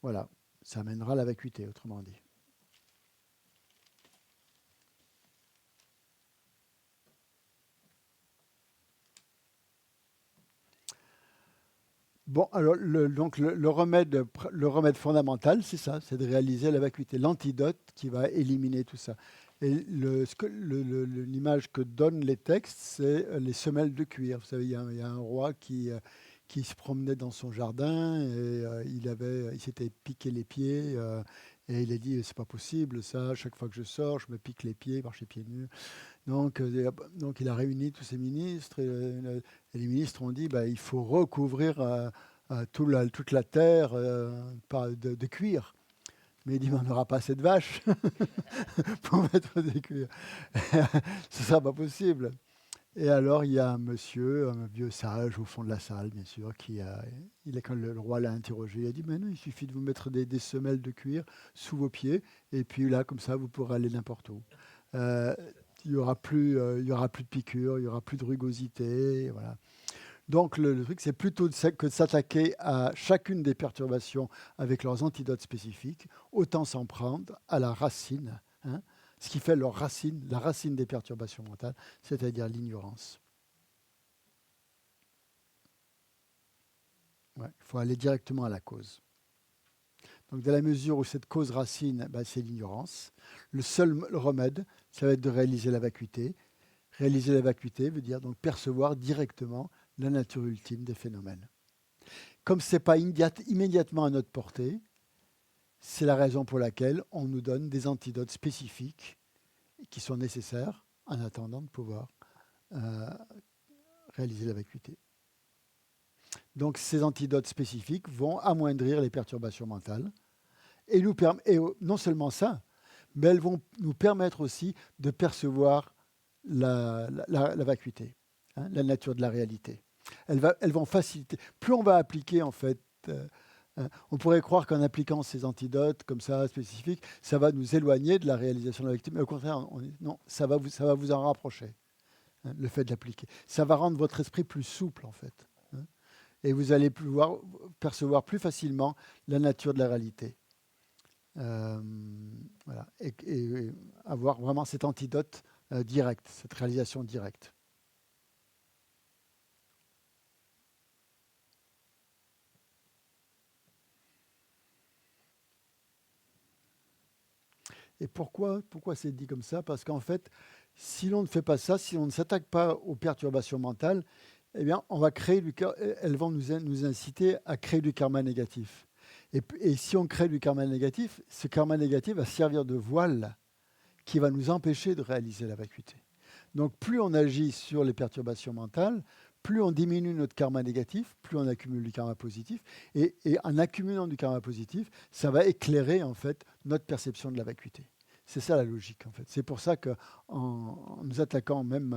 Voilà. Ça amènera la vacuité, autrement dit. Bon, alors, le remède fondamental, c'est ça, c'est de réaliser la vacuité. L'antidote qui va éliminer tout ça. Et l'image que donnent les textes, c'est les semelles de cuir. Vous savez, il y a un roi qui se promenait dans son jardin et il s'était piqué les pieds et il a dit c'est pas possible ça, chaque fois que je sors je me pique les pieds, marcher pieds nus. Donc il a réuni tous ses ministres et les ministres ont dit il faut recouvrir toute la terre de cuir. Mais il dit, on n'aura pas assez de vaches pour mettre des cuirs. Ce ne sera pas possible. Et alors, il y a un vieux sage au fond de la salle, bien sûr, quand le roi l'a interrogé, il a dit, mais non, il suffit de vous mettre des semelles de cuir sous vos pieds, et puis là, comme ça, vous pourrez aller n'importe où. Il n'y aura plus de piqûres, il n'y aura plus de rugosité, voilà. Donc, le truc, c'est plutôt que de s'attaquer à chacune des perturbations avec leurs antidotes spécifiques, autant s'en prendre à la racine, ce qui fait leur racine, la racine des perturbations mentales, c'est-à-dire l'ignorance. Il faut aller directement à la cause. Donc, dans la mesure où cette cause racine, c'est l'ignorance, le seul remède, ça va être de réaliser la vacuité. Réaliser la vacuité veut dire donc percevoir directement la nature ultime des phénomènes. Comme ce n'est pas immédiatement à notre portée, c'est la raison pour laquelle on nous donne des antidotes spécifiques qui sont nécessaires en attendant de pouvoir réaliser la vacuité. Donc ces antidotes spécifiques vont amoindrir les perturbations mentales et non seulement ça, mais elles vont nous permettre aussi de percevoir la vacuité, la nature de la réalité. Elles vont faciliter. Plus on va appliquer, en fait, on pourrait croire qu'en appliquant ces antidotes comme ça, spécifiques, ça va nous éloigner de la réalisation de la vacuité. Mais au contraire, non, ça va vous en rapprocher, le fait de l'appliquer. Ça va rendre votre esprit plus souple, en fait. Et vous allez pouvoir percevoir plus facilement la nature de la réalité. Voilà. Et avoir vraiment cet antidote direct, cette réalisation directe. Et pourquoi c'est dit comme ça? Parce qu'en fait, si l'on ne fait pas ça, si on ne s'attaque pas aux perturbations mentales, eh bien, elles vont nous inciter à créer du karma négatif. Et si on crée du karma négatif, ce karma négatif va servir de voile qui va nous empêcher de réaliser la vacuité. Donc, plus on agit sur les perturbations mentales, plus on diminue notre karma négatif, plus on accumule du karma positif. Et en accumulant du karma positif, ça va éclairer en fait notre perception de la vacuité. C'est ça la logique en fait. C'est pour ça qu'en nous attaquant même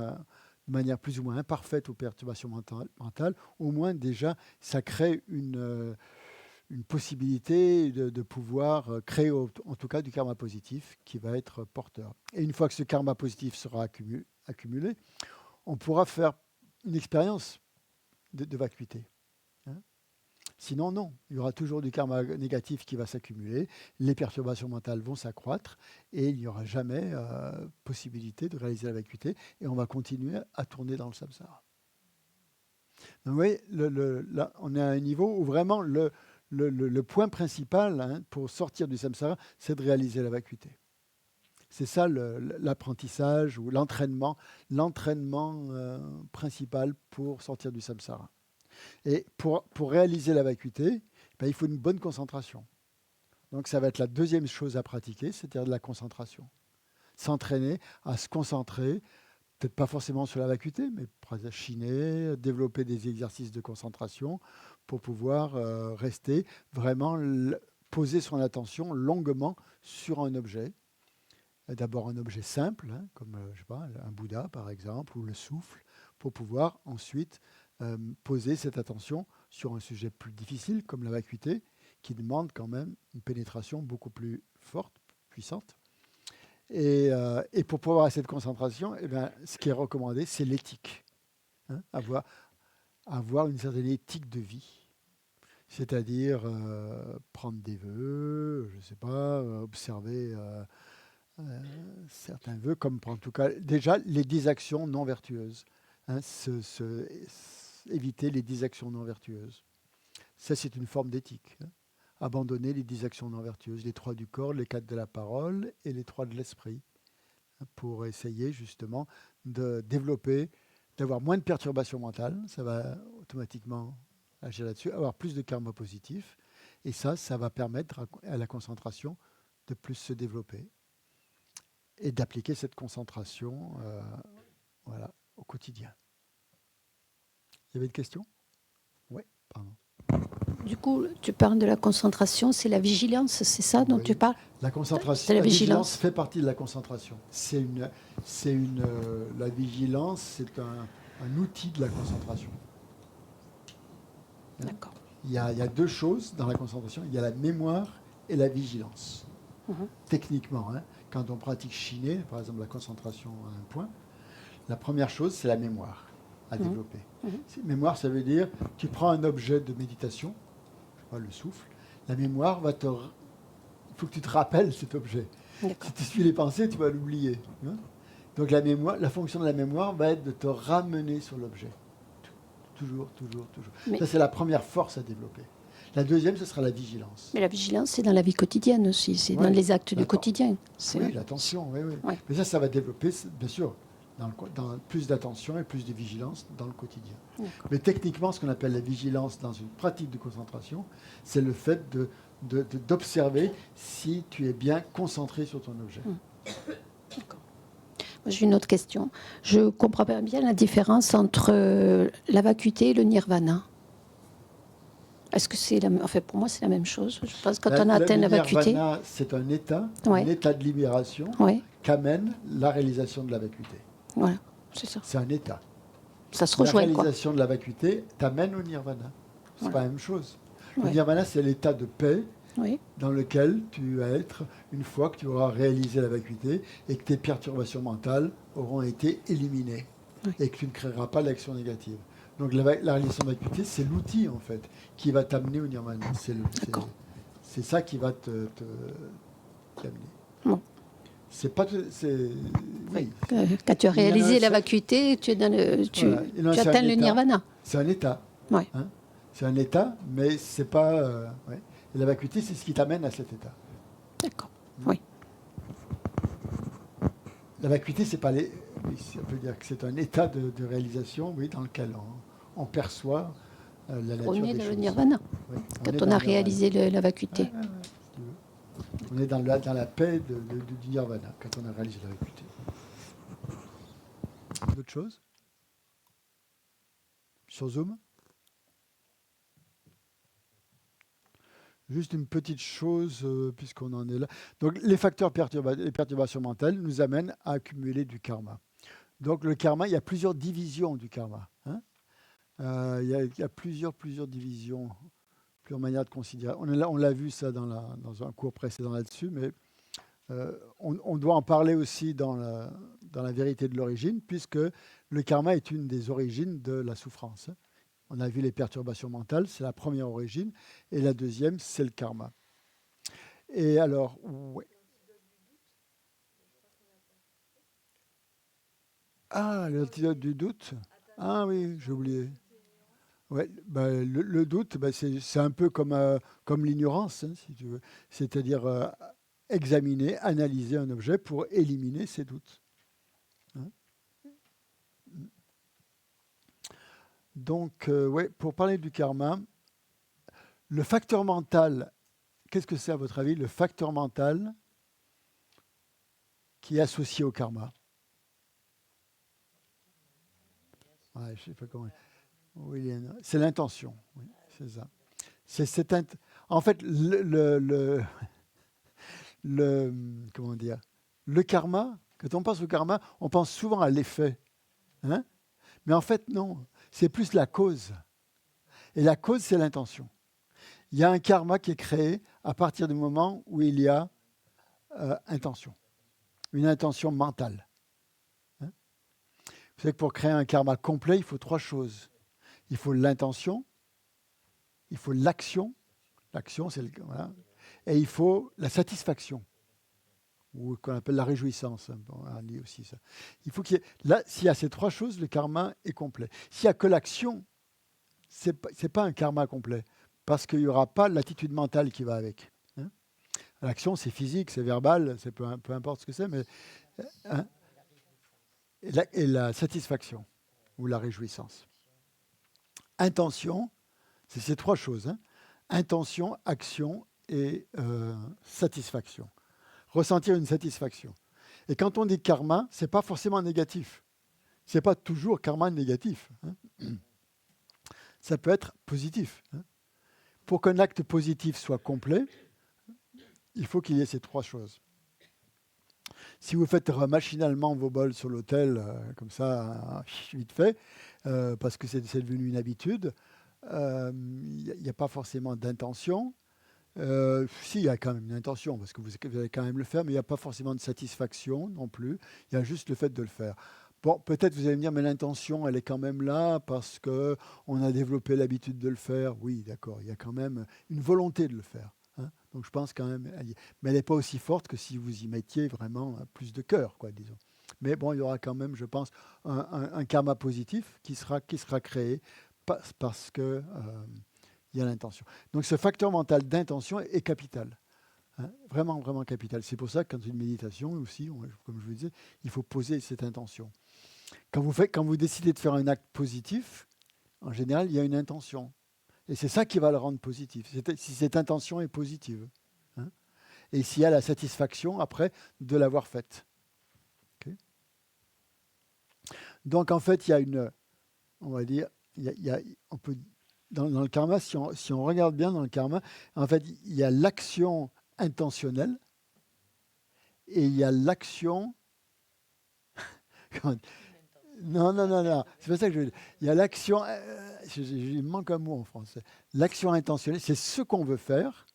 de manière plus ou moins imparfaite aux perturbations mentales, au moins déjà ça crée une possibilité de pouvoir créer en tout cas du karma positif qui va être porteur. Et une fois que ce karma positif sera accumulé, on pourra faire une expérience de vacuité. Sinon, non. Il y aura toujours du karma négatif qui va s'accumuler, les perturbations mentales vont s'accroître et il n'y aura jamais possibilité de réaliser la vacuité et on va continuer à tourner dans le samsara. Donc, vous voyez, là, on est à un niveau où vraiment le point principal pour sortir du samsara, c'est de réaliser la vacuité. C'est ça l'apprentissage ou l'entraînement principal pour sortir du samsara. Et pour réaliser la vacuité, il faut une bonne concentration. Donc ça va être la deuxième chose à pratiquer, c'est-à-dire de la concentration. s'entraîner à se concentrer, peut-être pas forcément sur la vacuité, mais chiner, développer des exercices de concentration pour pouvoir rester vraiment poser son attention longuement sur un objet. D'abord un objet simple, hein, comme je sais pas, un Bouddha par exemple, ou le souffle, pour pouvoir ensuite poser cette attention sur un sujet plus difficile, comme la vacuité, qui demande quand même une pénétration beaucoup plus forte, puissante. Et pour pouvoir avoir cette concentration, eh bien, ce qui est recommandé, c'est l'éthique. Hein, avoir une certaine éthique de vie. C'est-à-dire prendre des vœux, je ne sais pas, observer certains vœux, comme en tout cas déjà les 10 actions non vertueuses. Hein, éviter les 10 actions non vertueuses. Ça, c'est une forme d'éthique. Hein. Abandonner les 10 actions non vertueuses, les 3 du corps, les 4 de la parole et les 3 de l'esprit, hein, pour essayer justement de développer, d'avoir moins de perturbations mentales. Ça va automatiquement agir là-dessus, avoir plus de karma positif. Et ça va permettre à la concentration de plus se développer et d'appliquer cette concentration au quotidien. Il y avait une question ? Oui, pardon. Du coup, tu parles de la concentration, c'est la vigilance, c'est ça dont tu parles ? La concentration, la vigilance fait partie de la concentration. La vigilance, c'est un outil de la concentration. D'accord. Il y a 2 choses dans la concentration. Il y a la mémoire et la vigilance. Techniquement, hein, quand on pratique chiner, par exemple la concentration à un point, la première chose, c'est la mémoire à développer. Mémoire, ça veut dire, tu prends un objet de méditation, je sais pas, le souffle, la mémoire il faut que tu te rappelles cet objet. Si tu suis les pensées, tu vas l'oublier. Hein. Donc la fonction de la mémoire va être de te ramener sur l'objet. Toujours. Ça, c'est la première force à développer. La deuxième, ce sera la vigilance. Mais la vigilance, c'est dans la vie quotidienne aussi, c'est dans les actes du quotidien. Oui, l'attention, oui. Mais ça va développer, bien sûr, dans plus d'attention et plus de vigilance dans le quotidien. Mais techniquement, ce qu'on appelle la vigilance dans une pratique de concentration, c'est le fait d'observer si tu es bien concentré sur ton objet. D'accord. J'ai une autre question. Je ne comprends pas bien la différence entre la vacuité et le nirvana. Est-ce que c'est pour moi, c'est la même chose. Je pense que quand on atteint la vacuité... Le nirvana, c'est un état de libération qu'amène la réalisation de la vacuité. Voilà, c'est ça. C'est un état. Ça se rejoint, la réalisation de la vacuité t'amène au nirvana. C'est pas la même chose. Le nirvana, c'est l'état de paix dans lequel tu vas être une fois que tu auras réalisé la vacuité et que tes perturbations mentales auront été éliminées et que tu ne créeras pas d'action négative. Donc la réalisation de la vacuité, c'est l'outil en fait qui va t'amener au nirvana. C'est ça qui va t'amener. Bon. C'est pas. Quand tu as réalisé la vacuité, tu atteins le nirvana. C'est un état. Ouais. Hein, c'est un état, mais c'est pas. Et la vacuité, c'est ce qui t'amène à cet état. D'accord. Oui. La vacuité, c'est pas on peut dire que c'est un état de réalisation, dans lequel on perçoit la nature des choses. On est dans le nirvana. Quand on a réalisé la vacuité. On est dans la paix du nirvana quand on a réalisé la vacuité. D'autres choses sur Zoom? Juste une petite chose, puisqu'on en est là. Donc, les facteurs les perturbations mentales nous amènent à accumuler du karma. Donc, le karma, il y a plusieurs divisions du karma. Hein. Il y a plusieurs divisions, plusieurs manières de considérer. On l'a vu ça dans un cours précédent là-dessus, mais on doit en parler aussi dans la vérité de l'origine, puisque le karma est une des origines de la souffrance. On a vu les perturbations mentales, c'est la première origine, et la deuxième, c'est le karma. Et alors, l'antidote du doute. Ah oui, j'ai oublié. Ouais, le doute, c'est un peu comme l'ignorance, hein, si tu veux. C'est-à-dire examiner, analyser un objet pour éliminer ses doutes. Hein. Donc, pour parler du karma, le facteur mental, qu'est-ce que c'est à votre avis, le facteur mental qui est associé au karma. Ouais, je sais pas comment. Oui, c'est l'intention. Oui, c'est ça. En fait, comment dire, le karma, quand on pense au karma, on pense souvent à l'effet. Hein? Mais en fait, non. C'est plus la cause. Et la cause, c'est l'intention. Il y a un karma qui est créé à partir du moment où il y a intention. Une intention mentale. Hein? Vous savez que pour créer un karma complet, il faut 3 choses. Il faut l'intention, il faut l'action, c'est voilà, et il faut la satisfaction, ou qu'on appelle la réjouissance. On dit aussi ça. Il faut qu'il y ait, là, s'il y a ces 3 choses, le karma est complet. S'il n'y a que l'action, c'est pas un karma complet, parce qu'il n'y aura pas l'attitude mentale qui va avec. Hein? L'action, c'est physique, c'est verbal, c'est peu importe ce que c'est, mais hein? Et la satisfaction ou la réjouissance. Intention, c'est ces 3 choses. Hein? Intention, action et satisfaction. Ressentir une satisfaction. Et quand on dit karma, ce n'est pas forcément négatif. Ce n'est pas toujours karma négatif. Hein? Ça peut être positif. Hein? Pour qu'un acte positif soit complet, il faut qu'il y ait ces 3 choses. Si vous faites machinalement vos bols sur l'autel, comme ça, vite fait, parce que c'est devenu une habitude, il n'y a pas forcément d'intention. Si, il y a quand même une intention, parce que vous allez quand même le faire, mais il n'y a pas forcément de satisfaction non plus. Il y a juste le fait de le faire. Bon, peut-être vous allez me dire, mais l'intention, elle est quand même là, parce qu'on a développé l'habitude de le faire. Oui, d'accord, il y a quand même une volonté de le faire. Hein. Donc je pense quand même, mais elle n'est pas aussi forte que si vous y mettiez vraiment plus de cœur, quoi, disons. Mais bon, il y aura quand même, je pense, un karma positif qui sera créé parce que il y a l'intention. Donc ce facteur mental d'intention est capital. Hein, vraiment, vraiment capital. C'est pour ça que quand une méditation aussi, comme je vous disais, il faut poser cette intention. Quand vous décidez de faire un acte positif, en général, il y a une intention. Et c'est ça qui va le rendre positif, si cette intention est positive. Hein, et s'il y a la satisfaction, après, de l'avoir faite. Okay. Donc, en fait, il y a une... On va dire... on peut, dans le karma, si on regarde bien dans le karma, en fait, il y a l'action intentionnelle et il y a l'action... Non. C'est pas ça que je veux dire. Il y a l'action... il manque un mot en français. L'action intentionnelle, c'est ce qu'on veut faire.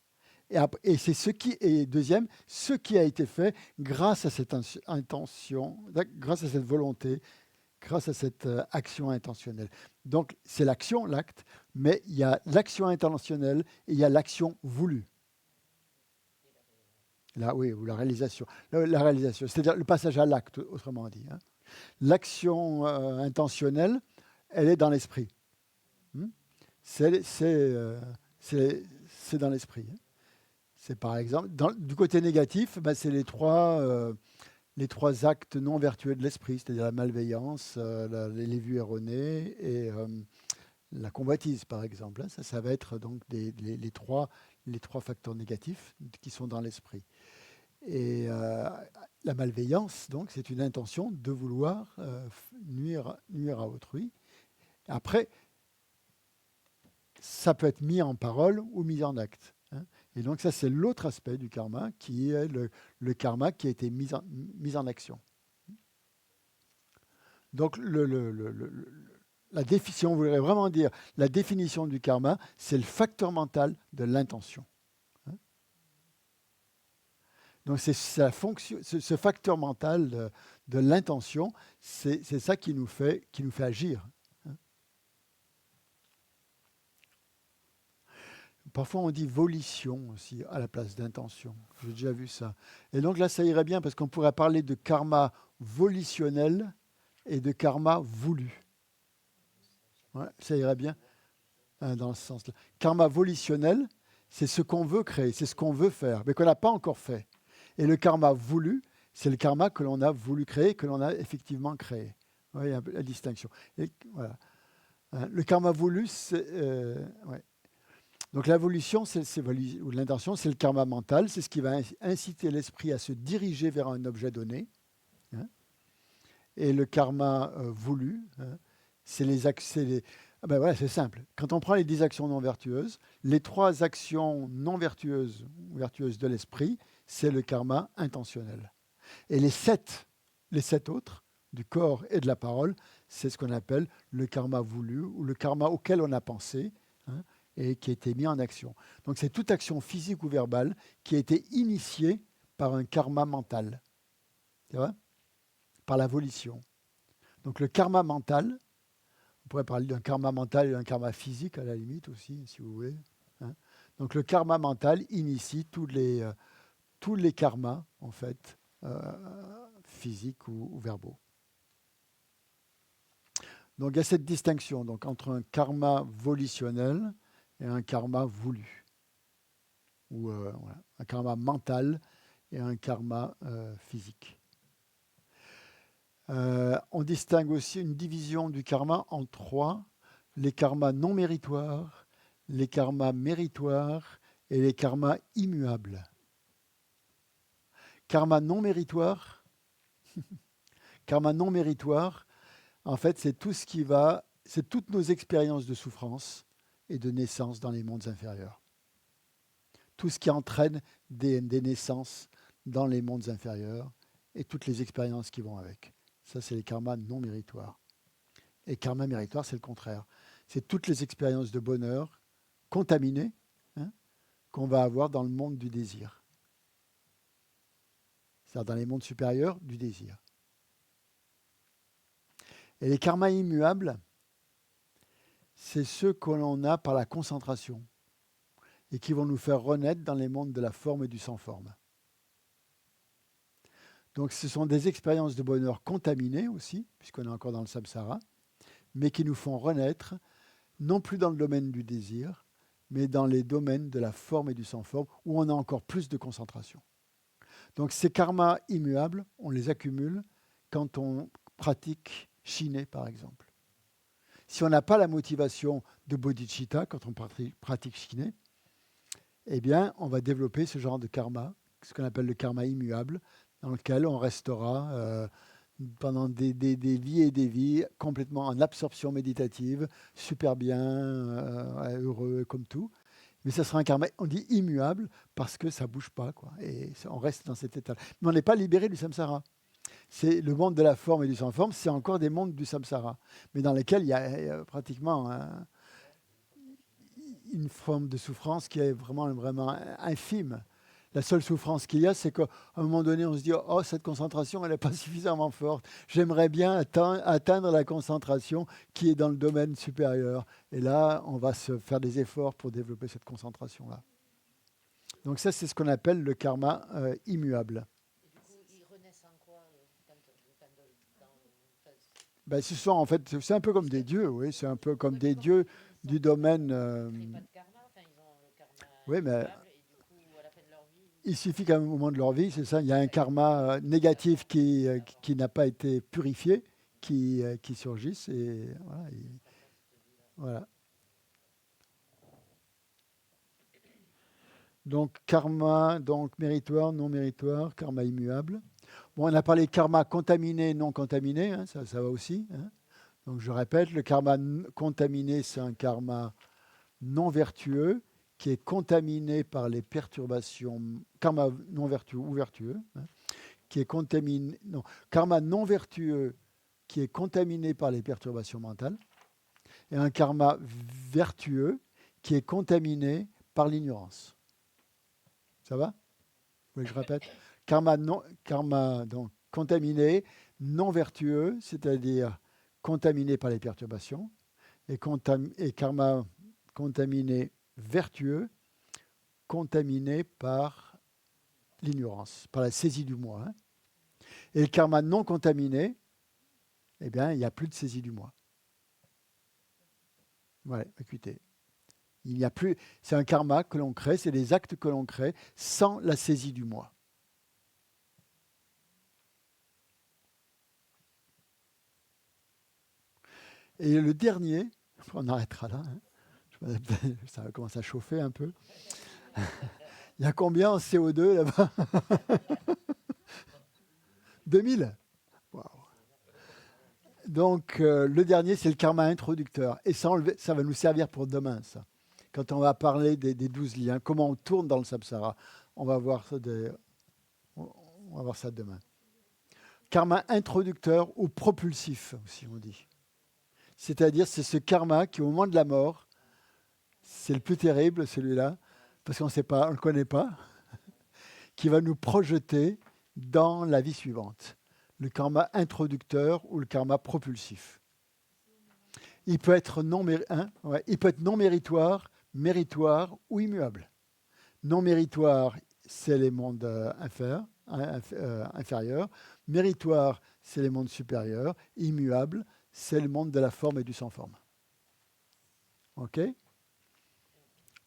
Et c'est ce qui a été fait grâce à cette intention, grâce à cette volonté, grâce à cette action intentionnelle. Donc, c'est l'action, l'acte, mais il y a l'action intentionnelle et il y a l'action voulue. Là, oui, ou la réalisation. La réalisation, c'est-à-dire le passage à l'acte, autrement dit. Hein. L'action intentionnelle, elle est dans l'esprit. C'est dans l'esprit. C'est par exemple, du côté négatif, c'est les 3 actes non vertueux de l'esprit, c'est-à-dire la malveillance, les vues erronées et la convoitise, par exemple. Ça va être donc les trois facteurs négatifs qui sont dans l'esprit. Et la malveillance, donc, c'est une intention de vouloir nuire à autrui. Après, ça peut être mis en parole ou mis en acte. Hein. Et donc ça, c'est l'autre aspect du karma, qui est le karma qui a été mis en action. Donc, si on voudrait vraiment dire la définition du karma, c'est le facteur mental de l'intention. Hein. Donc, c'est sa fonction, ce facteur mental de l'intention, c'est ça qui nous fait agir. Parfois, on dit volition aussi à la place d'intention. J'ai déjà vu ça. Et donc là, ça irait bien parce qu'on pourrait parler de karma volitionnel et de karma voulu. Ouais, ça irait bien dans ce sens-là. Karma volitionnel, c'est ce qu'on veut créer, c'est ce qu'on veut faire, mais qu'on n'a pas encore fait. Et le karma voulu, c'est le karma que l'on a voulu créer, que l'on a effectivement créé. Ouais, il y a la distinction. Et, voilà. Le karma voulu, c'est... ouais. Donc l'évolution, ou l'intention, c'est le karma mental, c'est ce qui va inciter l'esprit à se diriger vers un objet donné. et le karma voulu, hein, c'est voilà, c'est simple. Quand on prend les 10 actions non vertueuses, les 3 actions non vertueuses ou vertueuses de l'esprit, c'est le karma intentionnel. Et les 7 autres, du corps et de la parole, c'est ce qu'on appelle le karma voulu ou le karma auquel on a pensé, hein, et qui a été mis en action. Donc c'est toute action physique ou verbale qui a été initiée par un karma mental. Tu vois ? Par la volition. Donc le karma mental, on pourrait parler d'un karma mental et d'un karma physique à la limite aussi, si vous voulez. Hein. Donc le karma mental initie tous les karmas, en fait, physiques ou verbaux. Donc il y a cette distinction donc, entre un karma volitionnel et un karma voulu. Ou voilà, un karma mental et un karma physique. On distingue aussi une division du karma en 3, les karmas non méritoires, les karmas méritoires et les karmas immuables. Karma non méritoire, en fait, c'est tout ce qui va, c'est toutes nos expériences de souffrance et de naissance dans les mondes inférieurs. Tout ce qui entraîne des naissances dans les mondes inférieurs et toutes les expériences qui vont avec. Ça, c'est les karmas non méritoires. Et karma méritoire, c'est le contraire. C'est toutes les expériences de bonheur contaminées, hein, qu'on va avoir dans le monde du désir. C'est-à-dire dans les mondes supérieurs du désir. Et les karmas immuables, c'est ceux que l'on a par la concentration et qui vont nous faire renaître dans les mondes de la forme et du sans-forme. Donc ce sont des expériences de bonheur contaminées aussi, puisqu'on est encore dans le samsara, mais qui nous font renaître, non plus dans le domaine du désir, mais dans les domaines de la forme et du sans-forme, où on a encore plus de concentration. Donc ces karmas immuables, on les accumule quand on pratique Shiné, par exemple. Si on n'a pas la motivation de bodhicitta, quand on pratique Shiné, eh bien, on va développer ce genre de karma, ce qu'on appelle le karma immuable, dans lequel on restera pendant des vies et des vies complètement en absorption méditative, super bien, heureux, comme tout. Mais ça sera un karma, on dit immuable, parce que ça ne bouge pas, quoi, et on reste dans cet état. Mais on n'est pas libéré du samsara. C'est le monde de la forme et du sans-forme, c'est encore des mondes du samsara, mais dans lesquels il y a pratiquement une forme de souffrance qui est vraiment, vraiment infime. La seule souffrance qu'il y a, c'est qu'à un moment donné, on se dit « Oh, cette concentration, elle n'est pas suffisamment forte. J'aimerais bien atteindre la concentration qui est dans le domaine supérieur. » Et là, on va se faire des efforts pour développer cette concentration-là. Donc ça, c'est ce qu'on appelle le karma immuable. Ben, ce sont en fait, c'est un peu comme des dieux, oui, c'est un peu comme des dieux du domaine. Oui, mais il suffit qu'à un moment de leur vie, c'est ça, il y a un karma négatif qui n'a pas été purifié, qui surgisse et voilà. Voilà. Donc karma, donc méritoire, non méritoire, karma immuable. Bon, on a parlé karma contaminé, non contaminé, hein, ça va aussi. Hein. Donc je répète, le karma contaminé, c'est un karma non vertueux qui est contaminé par les perturbations, karma non vertueux ou vertueux, hein, qui est contaminé, non, karma non vertueux qui est contaminé par les perturbations mentales, et un karma vertueux qui est contaminé par l'ignorance. Ça va ? Oui, je répète. Karma donc, contaminé, non vertueux, c'est-à-dire contaminé par les perturbations, et karma contaminé vertueux, contaminé par l'ignorance, par la saisie du moi. Hein. Et le karma non contaminé, eh bien, il n'y a plus de saisie du moi. Ouais, écoutez. Il n'y a plus, c'est un karma que l'on crée, c'est des actes que l'on crée sans la saisie du moi. Et le dernier, on arrêtera là, hein. Ça va commencer à chauffer un peu. Il y a combien en CO2 là-bas? 2000 ? Wow. Donc, le dernier, c'est le karma introducteur. Et ça va nous servir pour demain, ça. Quand on va parler des 12 liens, comment on tourne dans le samsara. On va voir ça, on va voir ça demain. Karma introducteur ou propulsif, aussi on dit. C'est-à-dire, c'est ce karma qui, au moment de la mort, c'est le plus terrible, celui-là, parce qu'on ne le connaît pas, qui va nous projeter dans la vie suivante. Le karma introducteur ou le karma propulsif. Il peut être non méritoire, méritoire ou immuable. Non méritoire, c'est les mondes inférieurs. Méritoire, c'est les mondes supérieurs. Immuable, c'est le monde de la forme et du sans-forme. OK ?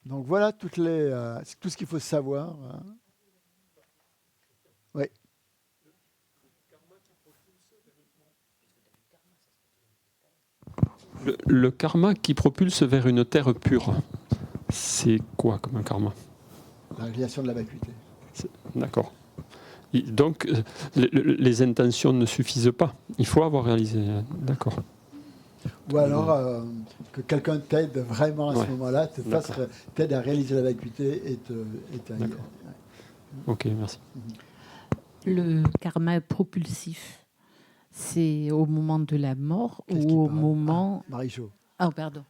Donc voilà tout ce qu'il faut savoir. Oui. Le karma qui propulse vers une terre pure, c'est quoi comme un karma? La réalisation de la vacuité. D'accord. Donc, les intentions ne suffisent pas. Il faut avoir réalisé. D'accord. Ou alors que quelqu'un t'aide vraiment à ce moment-là, t'aide à réaliser la vacuité et D'accord. Ok, merci. Le karma propulsif, c'est au moment de la mort ou au moment... Marie-Jo. Ah, pardon.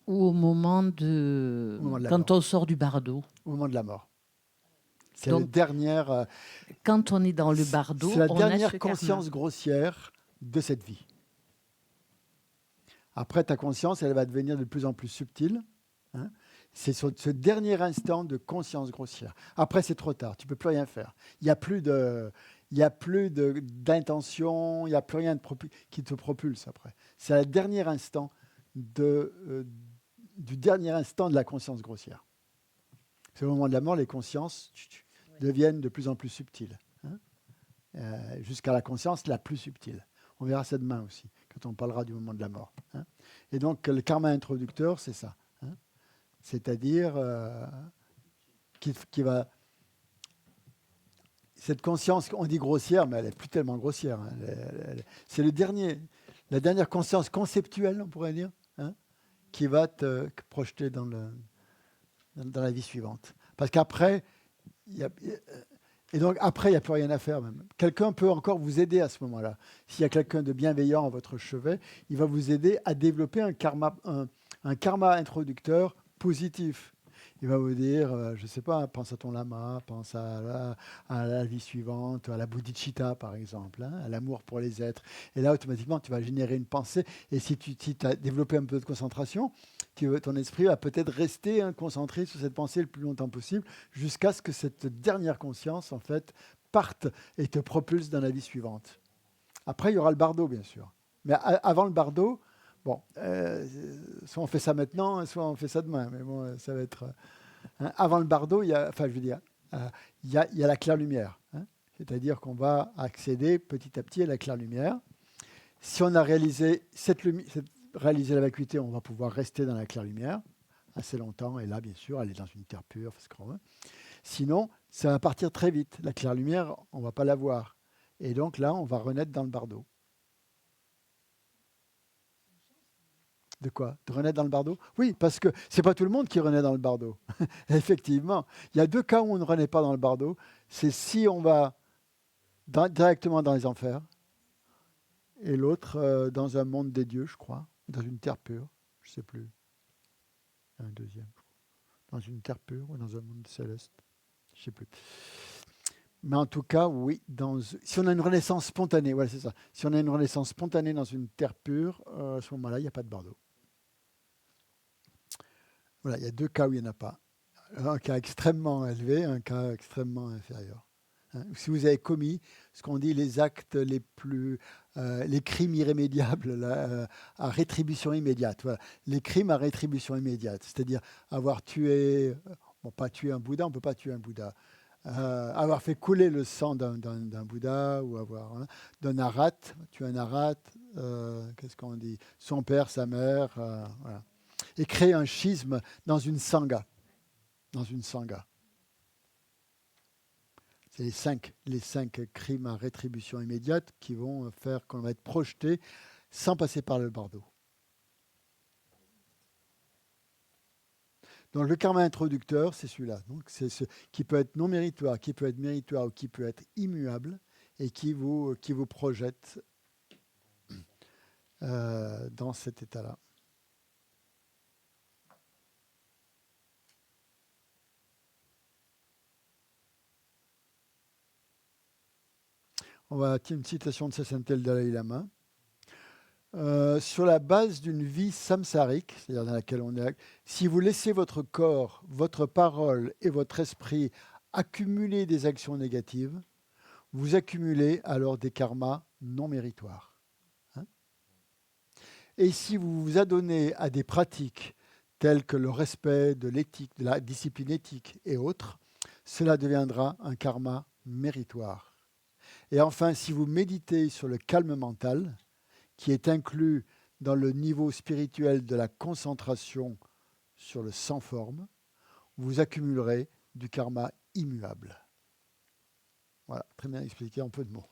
Ou au moment de quand on sort du bardo. Au moment de la mort. C'est la dernière... quand on est dans le bardo, c'est la on dernière a ce conscience karma. grossière de cette vie. Après, ta conscience, elle va devenir de plus en plus subtile. Hein. C'est sur ce dernier instant de conscience grossière. Après, c'est trop tard. Tu ne peux plus rien faire. Il n'y a plus d'intention, il n'y a plus rien qui te propulse après. C'est le dernier instant du dernier instant de la conscience grossière. C'est au moment de la mort, les consciences deviennent de plus en plus subtiles. Hein. Jusqu'à la conscience la plus subtile. On verra ça demain aussi, quand on parlera du moment de la mort. Hein. Et donc, le karma introducteur, c'est ça. Hein. C'est-à-dire qui va... Cette conscience, on dit grossière, mais elle n'est plus tellement grossière. Hein. C'est la dernière conscience conceptuelle, on pourrait dire, hein, qui va te projeter dans la vie suivante. Parce qu'après, il n'y a plus rien à faire même. Quelqu'un peut encore vous aider à ce moment-là. S'il y a quelqu'un de bienveillant à votre chevet, il va vous aider à développer un karma introducteur positif. Il va vous dire, je ne sais pas, pense à ton lama, pense à la vie suivante, à la bodhicitta par exemple, hein, à l'amour pour les êtres. Et là, automatiquement, tu vas générer une pensée. Et si tu as développé un peu de concentration, ton esprit va peut-être rester concentré sur cette pensée le plus longtemps possible, jusqu'à ce que cette dernière conscience, en fait, parte et te propulse dans la vie suivante. Après, il y aura le bardo, bien sûr. Mais avant le bardo, bon, soit on fait ça maintenant, soit on fait ça demain. Mais bon, ça va être... avant le bardo, il y a la claire lumière. Hein, c'est-à-dire qu'on va accéder petit à petit à la claire lumière. Si on a réalisé réaliser la vacuité, on va pouvoir rester dans la claire lumière assez longtemps. Et là, bien sûr, aller dans une terre pure, ce qu'on veut. Sinon, ça va partir très vite. La claire lumière, on ne va pas la voir. Et donc là, on va renaître dans le bardo. De quoi? De renaître dans le bardo? Oui, parce que ce n'est pas tout le monde qui renaît dans le bardo. Effectivement. Il y a 2 cas où on ne renaît pas dans le bardo. C'est si on va directement dans les enfers, et l'autre dans un monde des dieux, je crois, dans une terre pure. Je ne sais plus. Un deuxième. Dans une terre pure ou dans un monde céleste. Je ne sais plus. Mais en tout cas, oui, si on a une renaissance spontanée, voilà, c'est ça. Si on a une renaissance spontanée dans une terre pure, à ce moment-là, il n'y a pas de bardo. Voilà, il y a 2 cas où il n'y en a pas. Un cas extrêmement élevé, un cas extrêmement inférieur. Hein, si vous avez commis ce qu'on dit les actes les crimes irrémédiables à rétribution immédiate. Voilà. Les crimes à rétribution immédiate, c'est-à-dire avoir tué, pas tuer un Bouddha, on ne peut pas tuer un Bouddha. Avoir fait couler le sang d'un Bouddha ou d'un arat, tuer un arat, qu'est-ce qu'on dit, son père, sa mère, voilà. Et créer un schisme dans une sangha. C'est les cinq crimes à rétribution immédiate qui vont faire qu'on va être projeté sans passer par le bardeau. Donc le karma introducteur, c'est celui-là. Donc c'est ce qui peut être non méritoire, qui peut être méritoire ou qui peut être immuable et qui vous projette dans cet état-là. On va une citation de Sa Sainteté le Dalai Lama. Sur la base d'une vie samsarique, c'est-à-dire dans laquelle on est, si vous laissez votre corps, votre parole et votre esprit accumuler des actions négatives, vous accumulez alors des karmas non méritoires. Hein? Et si vous vous adonnez à des pratiques telles que le respect de l'éthique, de la discipline éthique et autres, cela deviendra un karma méritoire. Et enfin, si vous méditez sur le calme mental, qui est inclus dans le niveau spirituel de la concentration sur le sans forme, vous accumulerez du karma immuable. Voilà, très bien expliqué en peu de mots.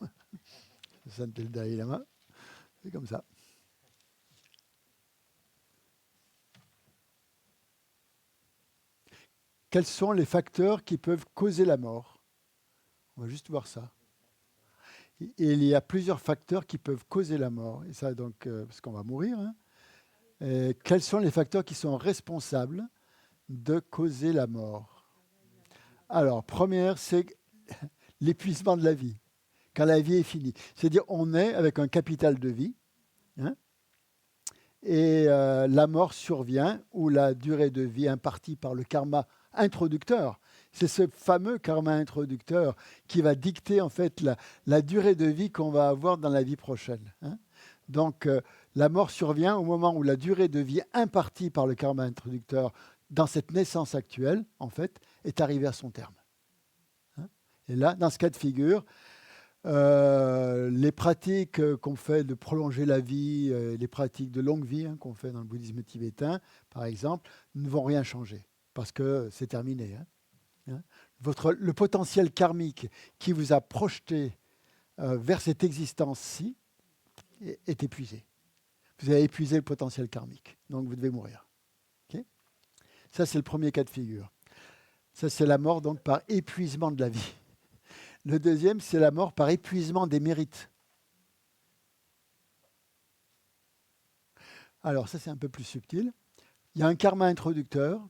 Sainteté le Dalai Lama, c'est comme ça. Quels sont les facteurs qui peuvent causer la mort? On va juste voir ça. Et il y a plusieurs facteurs qui peuvent causer la mort. Et ça, donc, parce qu'on va mourir. Hein. Et quels sont les facteurs qui sont responsables de causer la mort? Alors, première, c'est l'épuisement de la vie. Quand la vie est finie. C'est-à-dire, on est avec un capital de vie. Hein, et la mort survient, ou la durée de vie impartie par le karma introducteur. C'est ce fameux karma introducteur qui va dicter en fait la durée de vie qu'on va avoir dans la vie prochaine. Hein. Donc la mort survient au moment où la durée de vie impartie par le karma introducteur dans cette naissance actuelle, en fait, est arrivée à son terme. Hein. Et là, dans ce cas de figure, les pratiques qu'on fait de prolonger la vie, les pratiques de longue vie qu'on fait dans le bouddhisme tibétain, par exemple, ne vont rien changer parce que c'est terminé. Hein. Le potentiel karmique qui vous a projeté vers cette existence-ci est épuisé. Vous avez épuisé le potentiel karmique, donc vous devez mourir. Okay, ça, c'est le premier cas de figure. Ça, c'est la mort donc par épuisement de la vie. Le deuxième, c'est la mort par épuisement des mérites. Alors, ça, c'est un peu plus subtil. Il y a un karma introducteur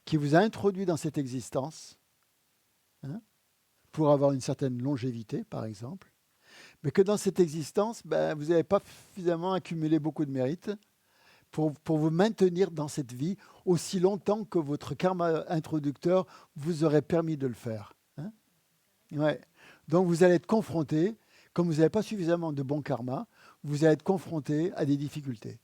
qui vous a introduit dans cette existence, hein, pour avoir une certaine longévité, par exemple, mais que dans cette existence, vous n'avez pas suffisamment accumulé beaucoup de mérites pour vous maintenir dans cette vie aussi longtemps que votre karma introducteur vous aurait permis de le faire. Hein. Ouais. Donc vous allez être confronté, comme vous n'avez pas suffisamment de bon karma, vous allez être confronté à des difficultés.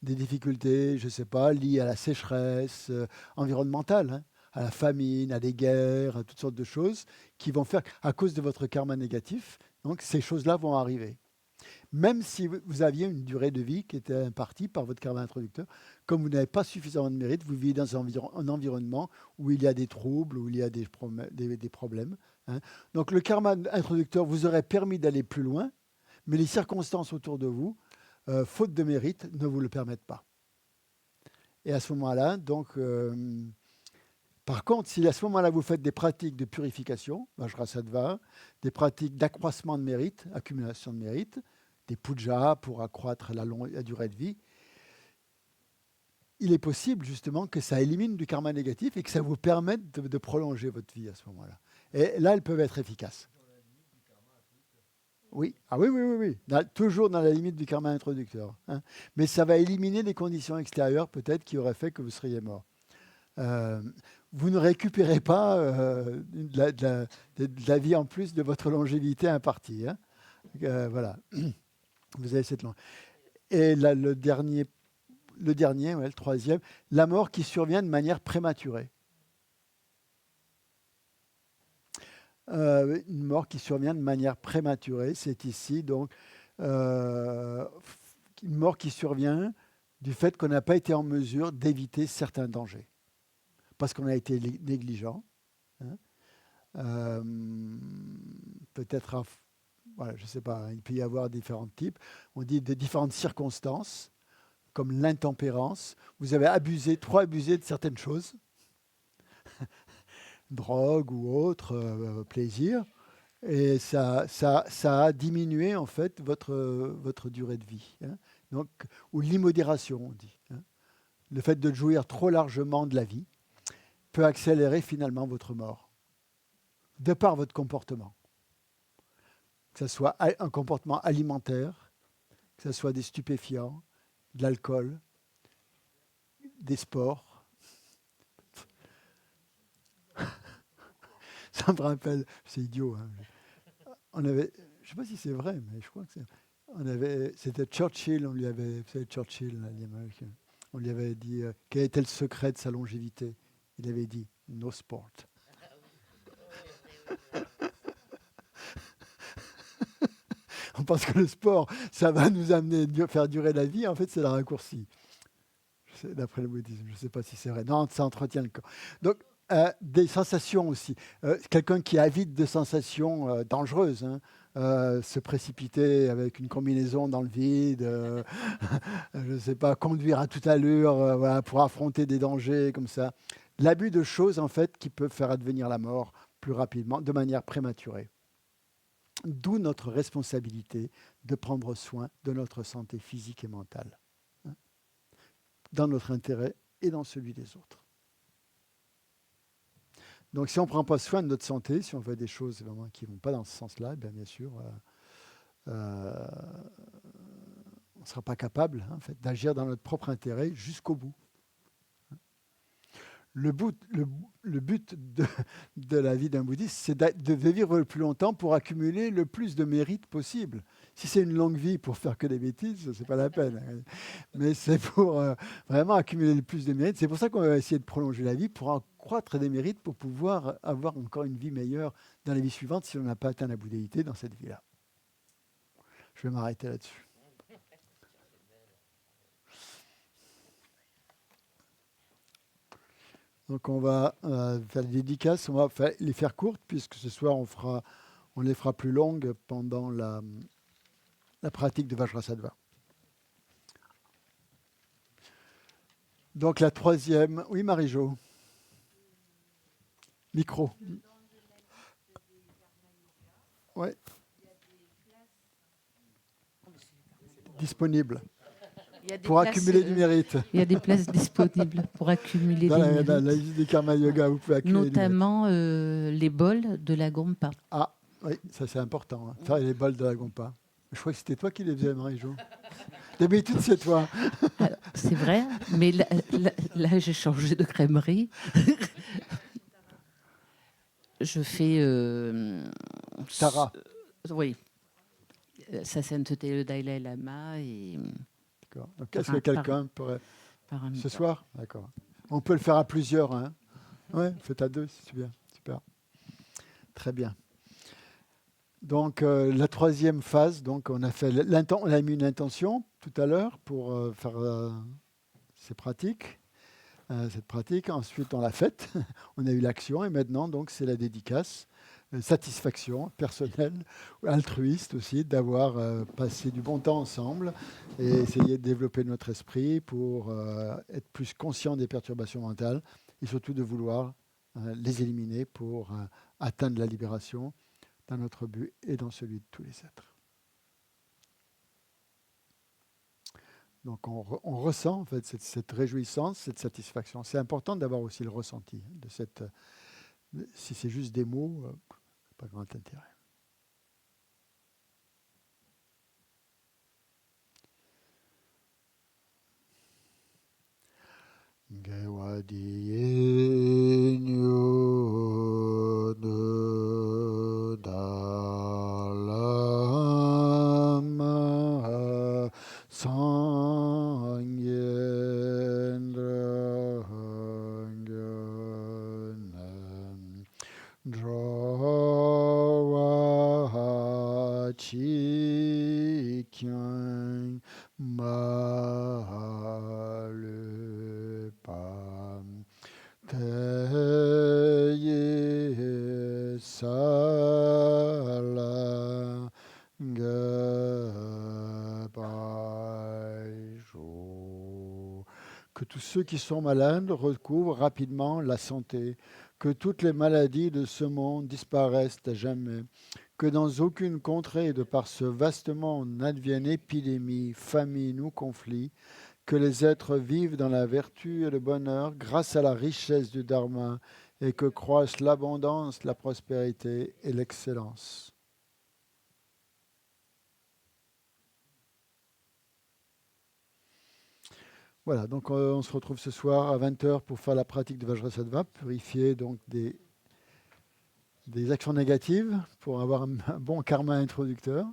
Des difficultés, je ne sais pas, liées à la sécheresse environnementale, hein, à la famine, à des guerres, à toutes sortes de choses qui vont faire, à cause de votre karma négatif, donc ces choses-là vont arriver. Même si vous aviez une durée de vie qui était impartie par votre karma introducteur, comme vous n'avez pas suffisamment de mérite, vous vivez dans un environnement où il y a des troubles, où il y a des problèmes. Hein. Donc le karma introducteur vous aurait permis d'aller plus loin, mais les circonstances autour de vous, faute de mérite, ne vous le permettent pas. Et à ce moment-là, donc, par contre, si à ce moment-là vous faites des pratiques de purification, Vajrasattva, des pratiques d'accroissement de mérite, accumulation de mérite, des pujas pour accroître la durée de vie, il est possible justement que ça élimine du karma négatif et que ça vous permette de prolonger votre vie à ce moment-là. Et là, elles peuvent être efficaces. Oui, ah oui. Toujours dans la limite du karma introducteur. Hein. Mais ça va éliminer les conditions extérieures peut-être qui auraient fait que vous seriez mort. Vous ne récupérez pas de la vie en plus de votre longévité impartie. Hein. Voilà. Vous avez cette longévité. Et là, le troisième, la mort qui survient de manière prématurée. Une mort qui survient de manière prématurée, c'est ici donc une mort qui survient du fait qu'on n'a pas été en mesure d'éviter certains dangers, parce qu'on a été négligent, hein, peut-être voilà, je ne sais pas, il peut y avoir différents types. On dit de différentes circonstances, comme l'intempérance. Vous avez trop abusé de certaines choses, drogue ou autre, plaisir, et ça a diminué en fait votre durée de vie. Hein. Donc, ou l'immodération, on dit. Hein. Le fait de jouir trop largement de la vie peut accélérer finalement votre mort, de par votre comportement. Que ce soit un comportement alimentaire, que ce soit des stupéfiants, de l'alcool, des sports. Ça me rappelle, c'est idiot. Hein. On avait, je ne sais pas si c'est vrai, mais je crois que c'était Churchill, vous savez Churchill, l'Américain, on lui avait dit quel était le secret de sa longévité. Il avait dit no sport. On pense que le sport, ça va nous amener à faire durer la vie. En fait, c'est la raccourci. D'après le bouddhisme, je ne sais pas si c'est vrai. Non, ça entretient le corps. Donc, des sensations aussi. Quelqu'un qui est avide de sensations dangereuses, hein, se précipiter avec une combinaison dans le vide, je ne sais pas, conduire à toute allure voilà, pour affronter des dangers comme ça. L'abus de choses, en fait, qui peuvent faire advenir la mort plus rapidement, de manière prématurée. D'où notre responsabilité de prendre soin de notre santé physique et mentale, hein, dans notre intérêt et dans celui des autres. Donc si on ne prend pas soin de notre santé, si on fait des choses vraiment qui ne vont pas dans ce sens-là, bien sûr, on ne sera pas capable en fait, d'agir dans notre propre intérêt jusqu'au bout. Le but de la vie d'un bouddhiste, c'est de vivre le plus longtemps pour accumuler le plus de mérites possible. Si c'est une longue vie pour faire que des bêtises, ce n'est pas la peine. Mais c'est pour vraiment accumuler le plus de mérites. C'est pour ça qu'on va essayer de prolonger la vie, pour accroître des mérites, pour pouvoir avoir encore une vie meilleure dans la vie suivante si on n'a pas atteint la bouddhéité dans cette vie-là. Je vais m'arrêter là-dessus. Donc on va faire les dédicaces, on va les faire courtes puisque ce soir on les fera plus longues pendant la pratique de Vajrasattva. Donc la troisième, oui Marie-Jo, micro. Ouais. Disponible. Pour accumuler du mérite. Il y a des places disponibles pour accumuler des mérites. Dans la liste des karma yoga, vous pouvez accumuler notamment les bols de la Gompa. Ah, oui, ça c'est important. Hein. Faire les bols de la Gompa. Je crois que c'était toi qui les faisais, Marie-Jo. D'habitude, c'est toi. C'est vrai, mais là j'ai changé de crèmerie. Je fais... Tara. Oui. Sa sainteté le Dalai Lama et... D'accord. Donc, est-ce que quelqu'un pourrait... Ce soir? D'accord. On peut le faire à plusieurs. Hein. Oui, faites à deux, c'est bien. Super. Très bien. Donc, la troisième phase, donc, on a mis une intention tout à l'heure pour faire cette pratique. Ensuite, on l'a faite. On a eu l'action et maintenant, donc, c'est la dédicace. Satisfaction personnelle, altruiste aussi, d'avoir passé du bon temps ensemble et essayer de développer notre esprit pour être plus conscient des perturbations mentales et surtout de vouloir les éliminer pour atteindre la libération dans notre but et dans celui de tous les êtres. Donc on ressent en fait cette réjouissance, cette satisfaction. C'est important d'avoir aussi le ressenti de cette... Si c'est juste des mots, pas grand intérêt. que tous ceux qui sont malades recouvrent rapidement la santé, que toutes les maladies de ce monde disparaissent à jamais, que dans aucune contrée de par ce vaste monde n'advienne épidémie, famine ou conflit, que les êtres vivent dans la vertu et le bonheur grâce à la richesse du Dharma et que croissent l'abondance, la prospérité et l'excellence. Voilà, donc on se retrouve ce soir à 20h pour faire la pratique de Vajrasattva, purifier donc des actions négatives pour avoir un bon karma introducteur.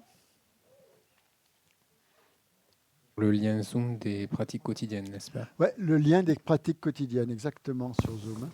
Le lien Zoom des pratiques quotidiennes, n'est-ce pas? Ouais, le lien des pratiques quotidiennes, exactement, sur Zoom.